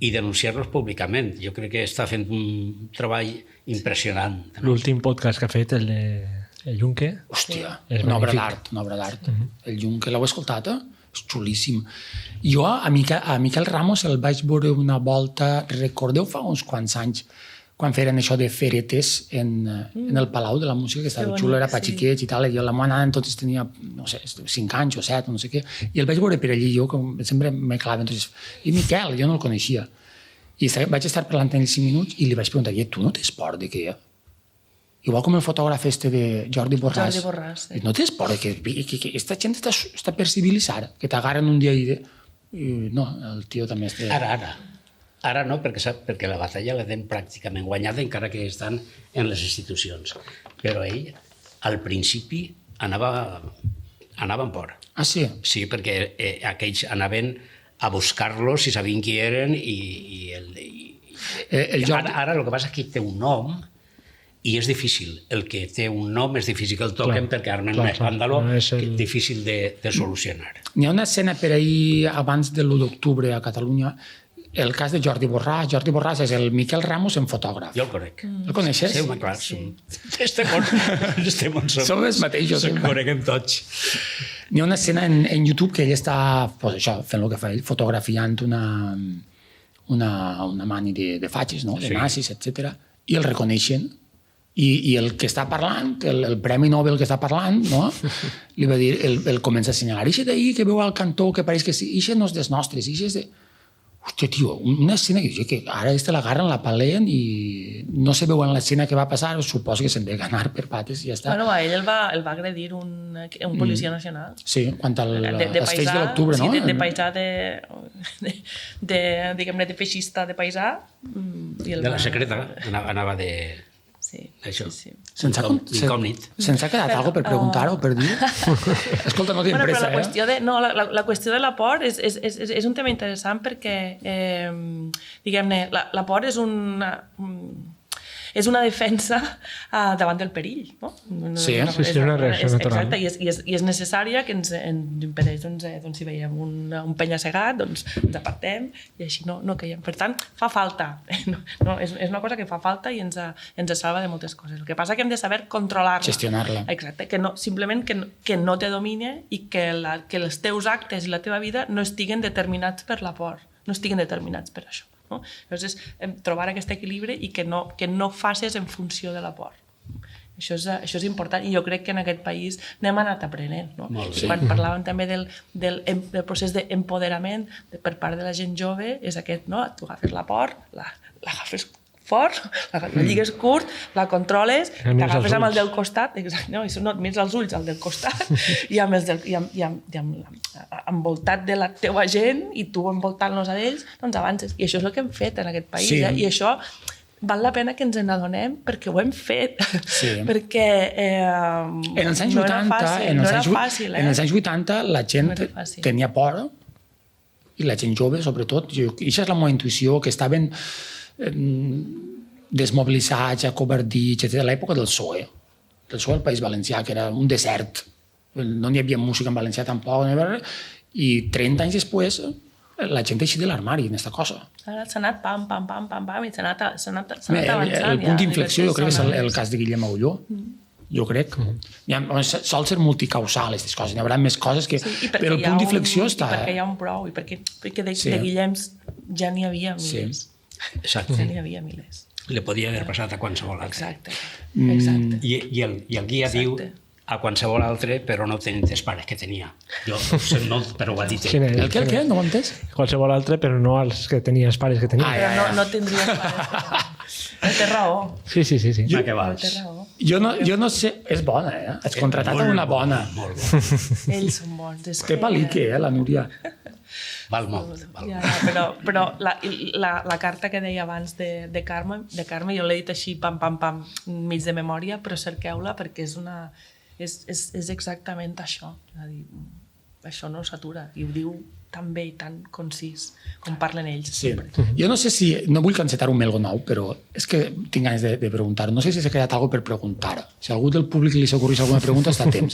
i denunciar-los públicament. Jo crec que està fent un treball impressionant. L'últim podcast que ha fet, el de Junque... Hòstia, és una obra magnífic. d'art. El Junque, l'heu escoltat? És xulíssim. Jo a Miquel Ramos el vaig veure una volta, recordeu fa uns quants anys, quan feien això de feretes en el Palau de la Música, que estava xulo, era Pachiquets i tal, i la meva nana entonces tenia, no sé, 5 anys o 7, no sé què, i el vaig veure per allí, jo sempre me clava, entonces, i Miquel, jo no el coneixia, i vaig estar parlant amb ell 5 minuts i li vaig preguntar, tu no tens por de què? Igual com el fotògraf de Jordi Borràs. Jordi Borràs, sí. No tens por de que esta gent està per civilitzar, que t'agarren un dia i no, el tio també està... Ara no, perquè la batalla la tenen pràcticament guanyada, encara que estan en les institucions. Però ell, al principi, anava amb por. Ah, sí? Sí, perquè aquells anaven a buscar-los si sabien qui eren Ara el que passa és que té un nom i és difícil. El que té un nom és difícil que el toquen perquè armen un escàndalo difícil de solucionar. N'hi ha una escena per ahir abans de l'1 d'octubre a Catalunya, el cas de Jordi Borràs. Jordi Borràs és el Miquel Ramos en fotògraf. Jo el conec. El coneixes? Sí, home, clar. Estem on som. Som els mateixos. Se'n coneguem tots. N'hi ha una escena en YouTube que ell està fent el que fa ell, fotografiant una mani de fatxes, no? De nazis, etc. I el reconeixen. I el que està parlant, el Premi Nobel que està parlant, no? Li va dir, el comença a assenyalar, ixe d'ahir que veu al cantó, que pareix que sí, ixe no és dels nostres, ixe és de... Hòstia, tio, una escena que ara l'agarren, la palen i no se veu en l'escena que va passar, suposo que se'n de ganar per pates i ja està. Bueno, a ell el va agredir un policia nacional. Sí, quan els fets de l'octubre, no? Sí, de paisà, diguem-ne, de feixista de paisà. De la secreta, anava de... Sí, això. Se'ns ha quedat alguna per preguntar o per dir? Escolta, no tinc pressa, la qüestió de la por és un tema interessant perquè, diguem-ne, la por és una defensa davant del perill, no? Sí, és una reacció natural. Exacte, i és necessària que ens impedeix, si veiem un penya-segat, ens apartem i així no caiem. Per tant, fa falta. És una cosa que fa falta i ens salva de moltes coses. El que passa és que hem de saber controlar-la. Gestionar-la. Exacte, simplement que no te domine i que els teus actes i la teva vida no estiguen determinats per la por, no estiguen determinats per això. No? Llavors, trobar aquest equilibri i que no facis en funció de la por. Això és important i jo crec que en aquest país n'hem anat aprenent. No? Sí. Quan parlàvem també del procés d'empoderament per part de la gent jove, és aquest, no? Tu agafes la por, l'agafes fort, la lligues curt, la controles, t'agafes amb el del costat, no, et mires als ulls al del costat i envoltat de la teua gent i tu envoltant-los a ells, doncs avances. I això és el que hem fet en aquest país. Sí. I això val la pena que ens n'adonem perquè ho hem fet. Sí. Perquè en els anys 80, no era fàcil. En els anys 80 la gent tenia por i la gent jove, sobretot. I això és la meva intuïció, que estaven desmobilitzats, acovardits, etc. A l'època del PSOE al País Valencià, que era un desert. No n'hi havia música en valencià tampoc. I 30 anys després la gent eixit de l'armari en aquesta cosa. S'ha anat pam, i s'ha anat avançant. El punt d'inflexió jo crec que és el cas de Guillem Agulló. Jo crec. Sol ser multicausal, aquestes coses. N'hi haurà més coses que... Però el punt d'inflexió està... I perquè hi ha un prou, i perquè de Guillems ja n'hi havia milers. Exacte. Ja n'hi havia milers. Le podia haver passat a qualsevol altre. Exacte. I el guia diu a qualsevol altre, però no tenint els pares que tenia. Jo sé molt, però ho ha dit ell. El què? No ho entès? Qualsevol altre, però no els que tenia els pares que tenia. Però no tindries pares. Té raó. Sí. Jo no sé... És bona, eh? Has contratat una bona. Molt bona. Ells són bons. Té palique, la Núria. Val molt. Però la carta que deia abans de Carme, jo l'he dit així, pam, mig de memòria, però cerqueu-la perquè és exactament això. És a dir, això no s'atura i ho diu tan bé i tan concís com parlen ells. Sí. Jo no sé si... No vull encetar un melgo nou, però és que tinc ganes de preguntar. No sé si s'ha quedat alguna per preguntar. Si a algú del públic li s'ocorreix alguna pregunta, està a temps.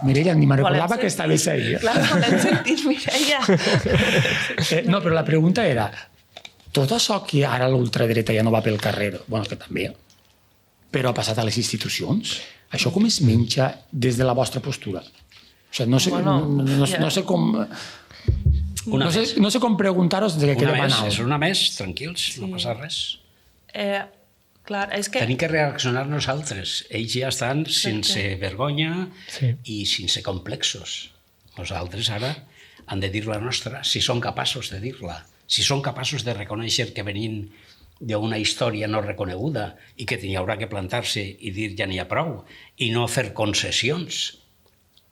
Mireia, ni me recordava que estaves ahí. Clar, volem sentir, Mireia. No, però la pregunta era, tot això que ara l'ultradreta ja no va pel carrer, bueno, que també, però ha passat a les institucions, això com es menja des de la vostra postura? O sigui, no sé com... No sé com preguntar-vos de què queda banal. És una més, tranquils, no passa res. Clar, és que... Tenim que reaccionar nosaltres. Ells ja estan sense vergonya Sí. i sense complexos. Nosaltres ara han de dir la nostra, si són capaços de dir-la, si són capaços de reconèixer que venim d'una història no reconeguda i que n'hi haurà que plantar-se i dir ja n'hi ha prou, i no fer concessions,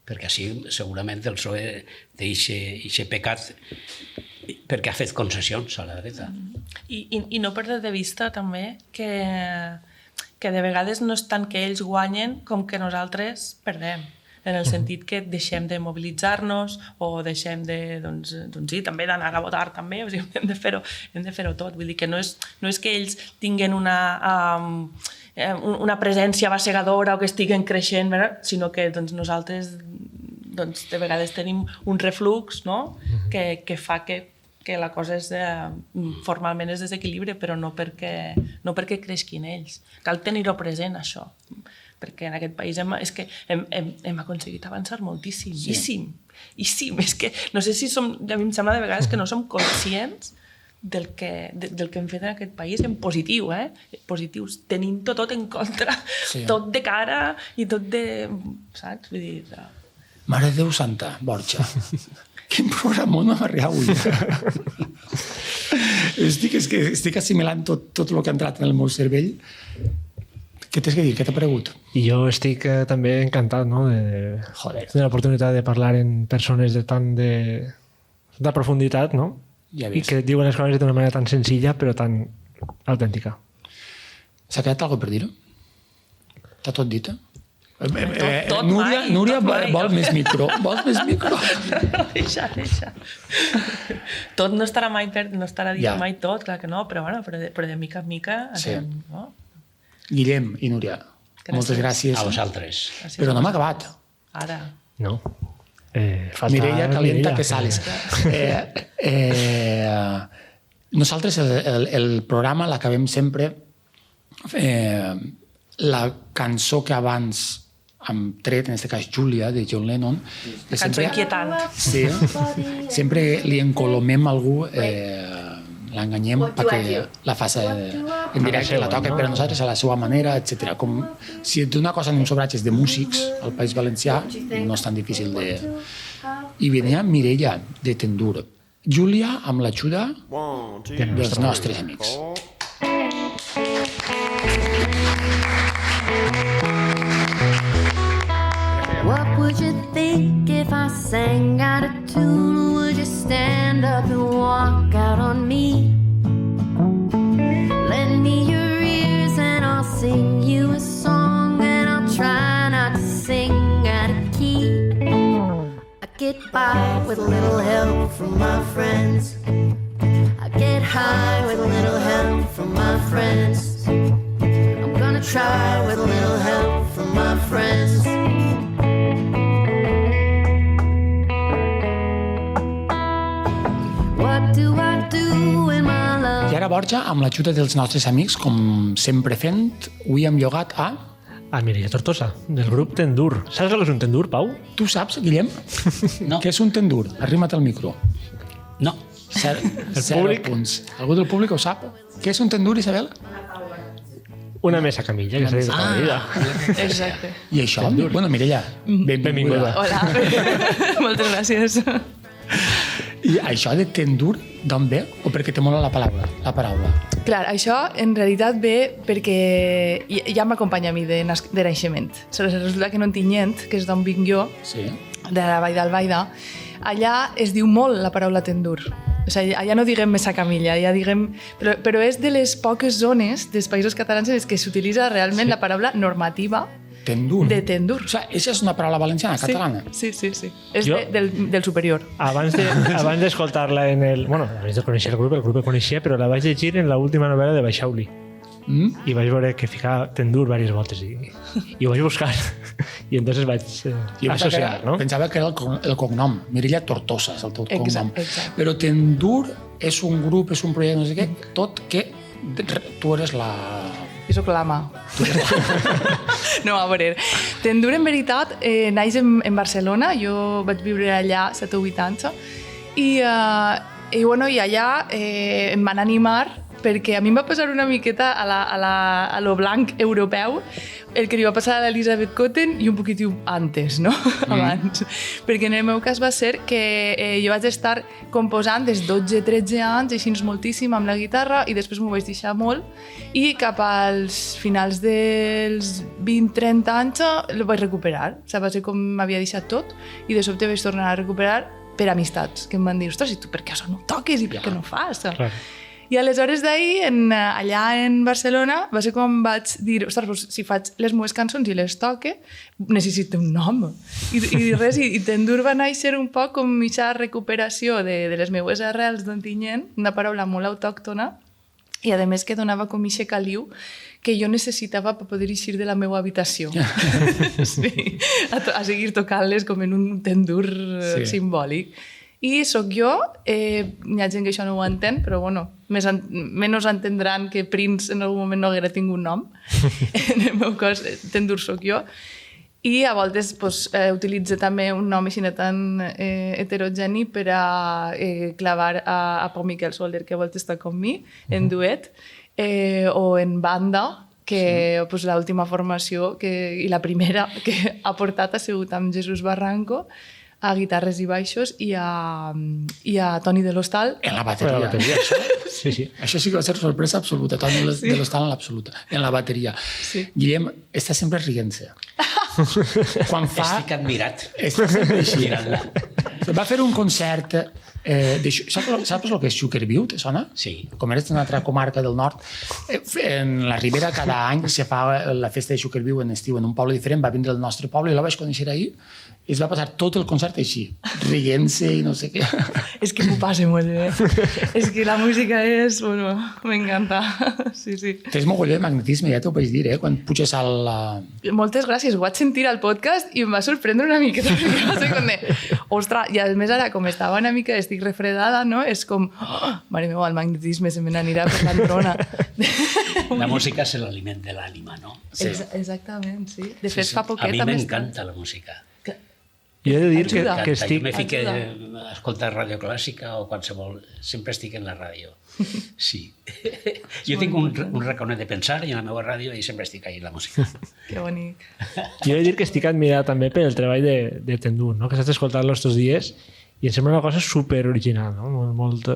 perquè així segurament el PSOE té aquest pecat perquè ha fet concessions a la dreta. I no perdre de vista també que de vegades no és tant que ells guanyen com que nosaltres perdem, en el sentit que deixem de mobilitzar-nos o deixem de, doncs sí, també d'anar a votar també, o sigui, hem de fer-ho tot. Vull dir que no és que ells tinguin una presència bassegadora o que estiguen creixent, sinó que doncs, nosaltres doncs, de vegades tenim un reflux, no? que fa que la cosa formalment es desequilibri, però no perquè creixin ells. Cal tenir-ho present, això. Perquè en aquest país hem aconseguit avançar moltíssim. És que no sé si som... A mi em sembla de vegades que no som conscients del que hem fet en aquest país en positiu, positius. Tenint-ho tot en contra, tot de cara i tot de... Saps? Vull dir... Mare de Déu Santa, Borja. Quin programó no m'arriba avui. Estic assimilant tot el que ha entrat en el meu cervell. Què tens que dir? Què t'ha paregut? I jo estic també encantat, no?, de tenir l'oportunitat de parlar en persones de tanta profunditat, no? Ja I ves. que diuen les coses d'una manera tan senzilla però tan autèntica. S'ha quedat alguna per dir-ho? Està tot dit, Tot Núria mai. vol més micro. Vols més micro? Deixa. Tot no estarà dit Ja. mai tot, clar que no, però de mica en mica... Sí. No? Guillem i Núria, moltes gràcies. A vosaltres. Però no hem acabat. Ara. No. Falta Mireia calienta Mireia. que sales. Nosaltres el programa l'acabem sempre la cançó que abans hem tret, en aquest cas Júlia, de John Lennon, que Cançó inquietant. Sí, sempre li encolomem a algú, l'enganyem perquè la faci en directe, la toca per a nosaltres a la seva manera, etc. Com si d'una cosa anem sobratges de músics al País Valencià, no és tan difícil de... I venia Mireia, de Tendur. Júlia, amb l'ajuda dels nostres amics. What would you think if I sang out of tune? Would you stand up and walk out on me? Lend me your ears and I'll sing you a song, and I'll try not to sing out of key. I get by with a little help from my friends. I get high with a little help from my friends. I'm gonna try with a little help from my friends. I ara, Borja, amb l'ajuda dels nostres amics, com sempre fent, avui hem llogat a... A Mireia Tortosa, del grup Tendur. Saps el que és un Tendur, Pau? Tu saps, Guillem? No. Què és un tendur? Arrima't al micro. No. Zero públic? punts. Algú del públic ho sap? Què és un tendur, Isabel? Una mesa camilla, que s'ha dit tota la vida. Exacte. I això? Bueno, Mireia, benvinguda. Hola. Moltes gràcies. I això de tendur, d'on ve? O perquè te mola la paraula? Clar, això en realitat ve perquè ja m'acompanya a mi de naixement. Resulta que no en tinc gent, que és d'on vinc jo, Sí. de la Vall d'Albaida. Allà es diu molt la paraula tendur. O sigui, allà no diguem mesa camilla, allà diguem... Però és de les poques zones dels països catalans en les que s'utilitza realment la paraula normativa Tendur. de tendur. O sigui, això és una paraula valenciana, catalana. Sí. És Jo- del superior. Abans d'escoltar-la en el... Bueno, abans de conèixer el grup el coneixia, però la vaig llegir en l'última novel·la de Baixauli. I vaig veure que ficava tendur diverses voltes i ho vaig buscar. I entonces vaig associar, no? Pensava que era el cognom. Mireia Tortosa és el teu cognom. Exacte. Però Tendur és un grup, és un projecte, no sé què, tot que tu eres la... Jo soc l'ama. No, a veure, Tendur en veritat naix en Barcelona, jo vaig viure allà 7 o 8 anys i allà em van animar perquè a mi em va passar una miqueta a lo blanc europeu el que li va passar a l'Elisabeth Cotten i un poquitiu antes, no? Abans. Perquè en el meu cas va ser que jo vaig estar composant des 12-13 anys, així moltíssim amb la guitarra, i després m'ho vaig deixar molt, i cap als finals dels 20-30 anys el vaig recuperar. O sigui, va ser com m'havia deixat tot, i de sobte vaig tornar a recuperar per amistats, que em van dir, ostres, i tu per què això no toques i per què no fas? Clar. I aleshores d'ahir, allà en Barcelona, va ser quan vaig dir, ostres, doncs, si faig les meves cançons i les toque, necessito un nom. I Tendur va néixer un poc com mitja recuperació de les meves arrels d'Ontinyent, una paraula molt autòctona, i a més que donava com ixe caliu que jo necessitava per poder eixir de la meva habitació. Sí, a seguir tocant-les com en un tendur simbòlic. I sóc jo, hi ha gent que això no ho entén, però bueno, menys entendran que Prince en algun moment no haguera tingut nom. En el meu cas, tendur sóc jo. I a voltes utilitzo també un nom així tan heterogeni per a clavar a Pau Miquel Soler, que a voltes està amb mi, en duet, o en banda, que l'última formació i la primera que ha portat ha sigut amb Jesús Barranco, a guitarres i baixos, i a Toni de l'Hostal. En la bateria. Això sí que va ser sorpresa absoluta, Toni de l'Hostal en l'absoluta, en la bateria. Guillem està sempre rient-se. Estic admirat. Està sempre així. Va fer un concert... Saps el que és Sugarview, te sona? Sí. Com eres d'una altra comarca del nord, en la Ribera cada any se fa la festa de Sugarview en estiu en un poble diferent, va vindre al nostre poble i la vaig conèixer ahir i es va passar tot el concert així, rient-se i no sé què. És que m'ho passe molt bé. És que la música és... Bueno, m'encanta. Sí, sí. Tens mogolló de magnetisme, ja t'ho vaig dir, quan puges al... Moltes gràcies, ho vaig sentir al podcast i em va sorprendre una miqueta. Va ser com de... Ostres, i a més ara, com estava una mica, estic refredada, no? És com... Oh, mare meva, el magnetisme se me n'anirà per l'entrona. La música és l'aliment de l'ànima, no? Sí. Exactament, sí. De fet, fa poquet... A mi m'encanta la música. Jo he de dir que estic... Jo me fico a escoltar ràdio clàssica o qualsevol... Sempre estic en la ràdio. Sí. Jo tinc un raconet de pensar i en la meva ràdio i sempre estic ahí en la música. Que bonic. Jo he de dir que estic admirat també per el treball de Tendur, no? Que estàs escoltant-lo estos dies i em sembla una cosa super original, no? Molt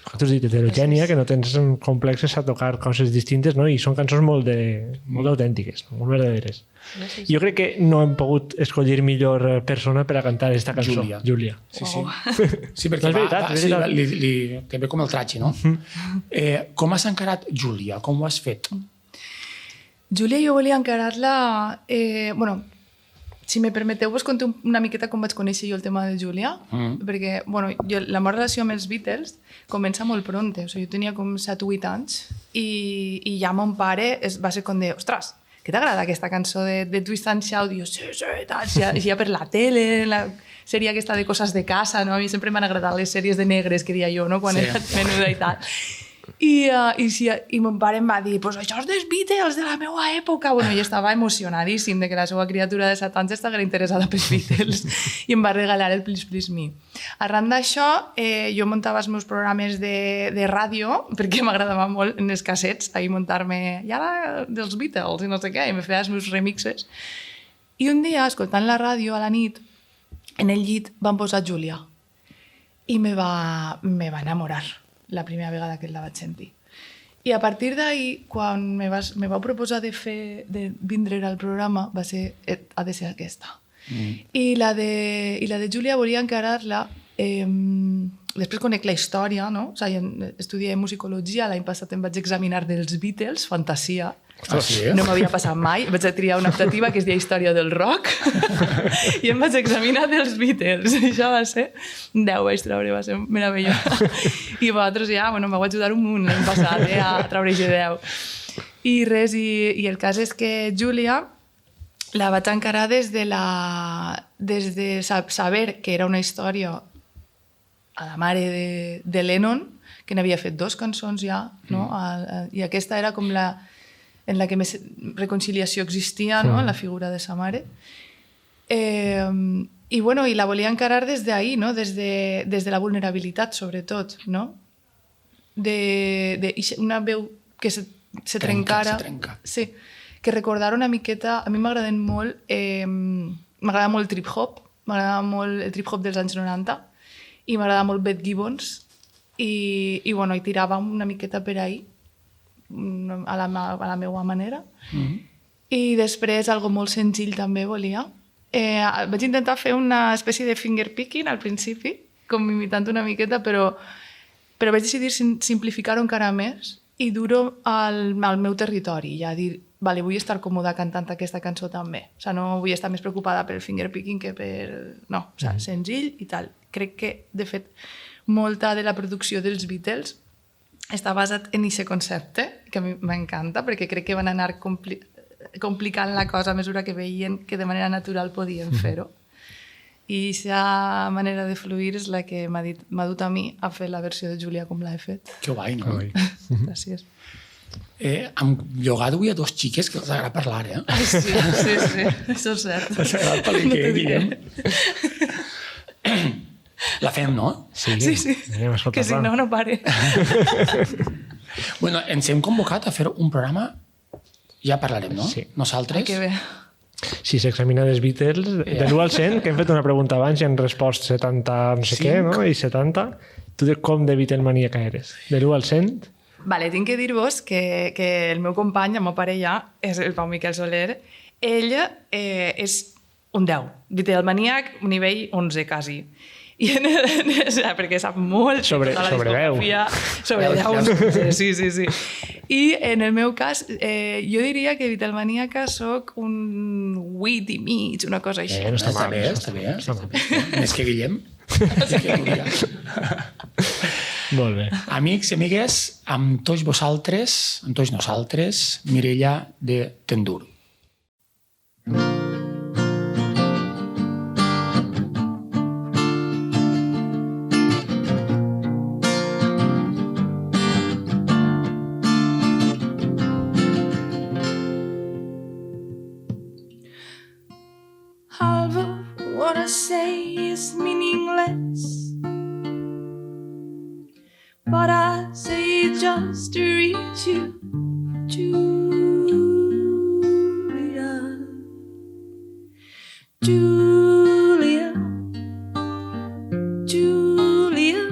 tu has dit heterogènia, que no tens complexes a tocar coses distintes, no? I són cançons molt autèntiques, molt verdaderes. Jo crec que no hem pogut escollir millor persona per a cantar aquesta cançó. Júlia. Sí, sí. Sí, perquè que ve com el tratge, no? Com has encarat Júlia? Com ho has fet? Júlia, jo volia encarar-la... Bueno, si me permeteu, vos conto una miqueta com vaig conèixer jo el tema de Júlia, perquè bueno, la meva relació amb els Beatles comença molt pronte, o sigui, jo tenia com 7 o 8 anys i ja mon pare va ser com de, ostres, què t'agrada aquesta cançó de Twist and Shout? I jo, sí, tal, ja per la tele, la sèrie aquesta de coses de casa, no? A mi sempre m'han agradat les sèries de negres, que diria jo, no? Quan era menuda i tal. I mon pare em va dir, pues això és dels Beatles de la meva època. Bueno, jo estava emocionadíssim de que la seva criatura de 7 anys estava interessada pels Beatles i em va regalar el Please Please Me. Arran d'això, jo muntava els meus programes de ràdio, perquè m'agradava molt en els cassets, ahir muntar-me, i ara dels Beatles i no sé què, i me feia els meus remixes. I un dia, escoltant la ràdio a la nit, en el llit van posar Júlia i me va enamorar la primera vegada que la vaig sentir. I a partir d'ahir, quan me vau proposar de vindre al programa, ha de ser aquesta. I la de Júlia volia encarar-la... Després conec la història, no? O sigui, estudié musicologia, l'any passat em vaig examinar dels Beatles, fantasia. Ah, sí? No m'havia passat mai. Vaig triar una optativa que es deia Història del Rock i em vaig examinar dels Beatles. Això va ser 10, vaig treure, va ser meravellós. I vosaltres ja, bueno, m'heu ajudat un munt l'any passat a treure aquest 10. I res, i el cas és que Júlia la vaig encarar des de saber que era una història a la mare de Lennon, que n'havia fet 2 cançons ja, no? I aquesta era com en la que més reconciliació existia, no? En la figura de sa mare. I la volia encarar des d'ahir, no? Des de la vulnerabilitat, sobretot, no? una veu que se trencara. Se trenca. Sí, que recordar una miqueta... A mi m'agraden molt... m'agrada molt el trip-hop, m'agrada molt el trip-hop dels anys 90 i m'agrada molt Beth Gibbons i tirava una miqueta per ahí a la meva manera. I després, algo molt senzill també volia. Vaig intentar fer una espècie de finger picking al principi, com imitant una miqueta, però vaig decidir simplificar-ho encara més i dur-ho al meu territori, ja dir, vale, vull estar còmoda cantant aquesta cançó també. O sigui, no vull estar més preocupada pel finger picking que per... No, o sigui, senzill i tal. Crec que, de fet, molta de la producció dels Beatles està basat en aquest concepte, que a mi m'encanta, perquè crec que van anar complicant la cosa a mesura que veien que de manera natural podien fer-ho. I aquesta manera de fluir és la que m'ha dut a mi a fer la versió de Júlia com l'he fet. Que guai, no? Gràcies. Amb llogat avui a dos xiques que els agrada parlar, eh? Sí, això és cert. Els agrada parlar, que Guillem. La fem, no? Sí. Que si no, no pare. Bueno, ens hem convocat a fer un programa, ja parlarem, no? Sí. Nosaltres. Que bé. Si s'examina dels Beatles, de l'1 al 100, que hem fet una pregunta abans i han respost 70 no sé què, no? I 70. Tu com de Beatlemaníaca eres? De l'1 al 100? Vale, tinc que dir-vos que el meu company, el meu pare ja, és el Pau Miquel Soler. Ell és un 10. Beatlemaníac, nivell 11, quasi. Perquè sap molt sobre tota la discografia. Sobre 10. Sí. I en el meu cas, jo diria que Beatlemaníaca soc un 8 i mig, una cosa així. No està mal. Està bé. Més que Guillem. Molt bé. Amics i amigues, amb tots vosaltres, amb tots nosaltres, Mireia de Tendur. Half of what I say is meaningless, but I say it just to reach you, Julia, Julia, Julia,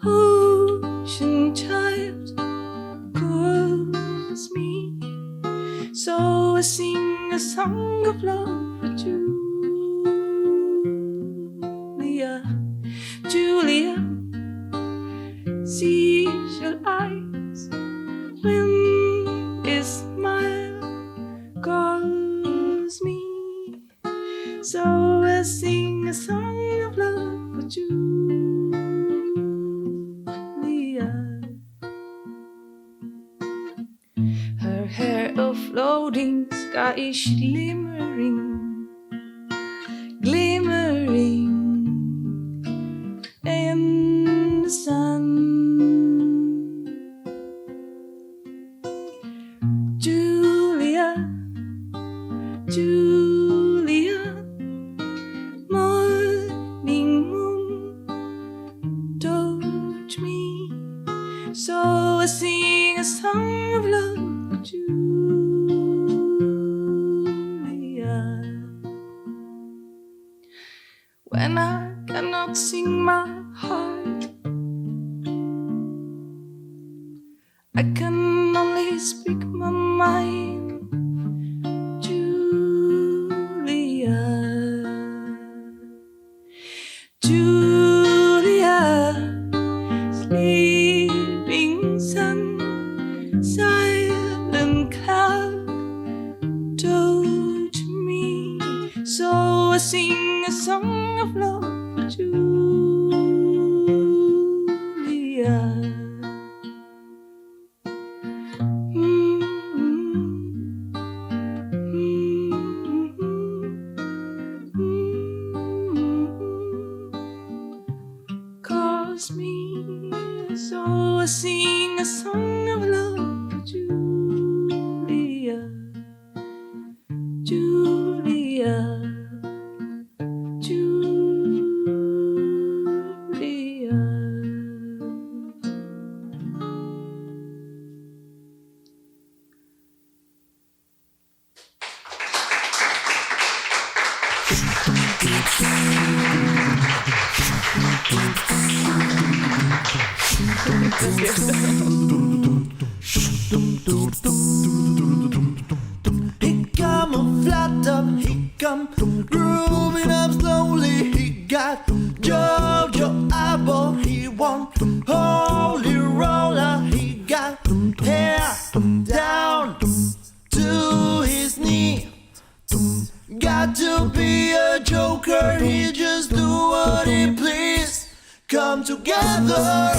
ocean child calls me, so I sing a song of love. Julia, seashell eyes, when his smile calls me, so I sing a song of love for Julia. Her hair a floating skyish glimmering, glimmering in the sun. Julia, Julia, morning moon, touch me, so I sing a song of love for Julia. When I cannot sing my heart, I can only speak my mind. Julia, Julia, sleeping sun, silent cloud, touch me, so I sing a song of love for Julia. Calls me, so I sing a song of love for Julia, Julia, Julia. He come and flat up, he come grooving up slowly. He got Jojo Apple, he want holy roller. He got hair down to his knee. Got to be a joker, he just do what he please. Come together.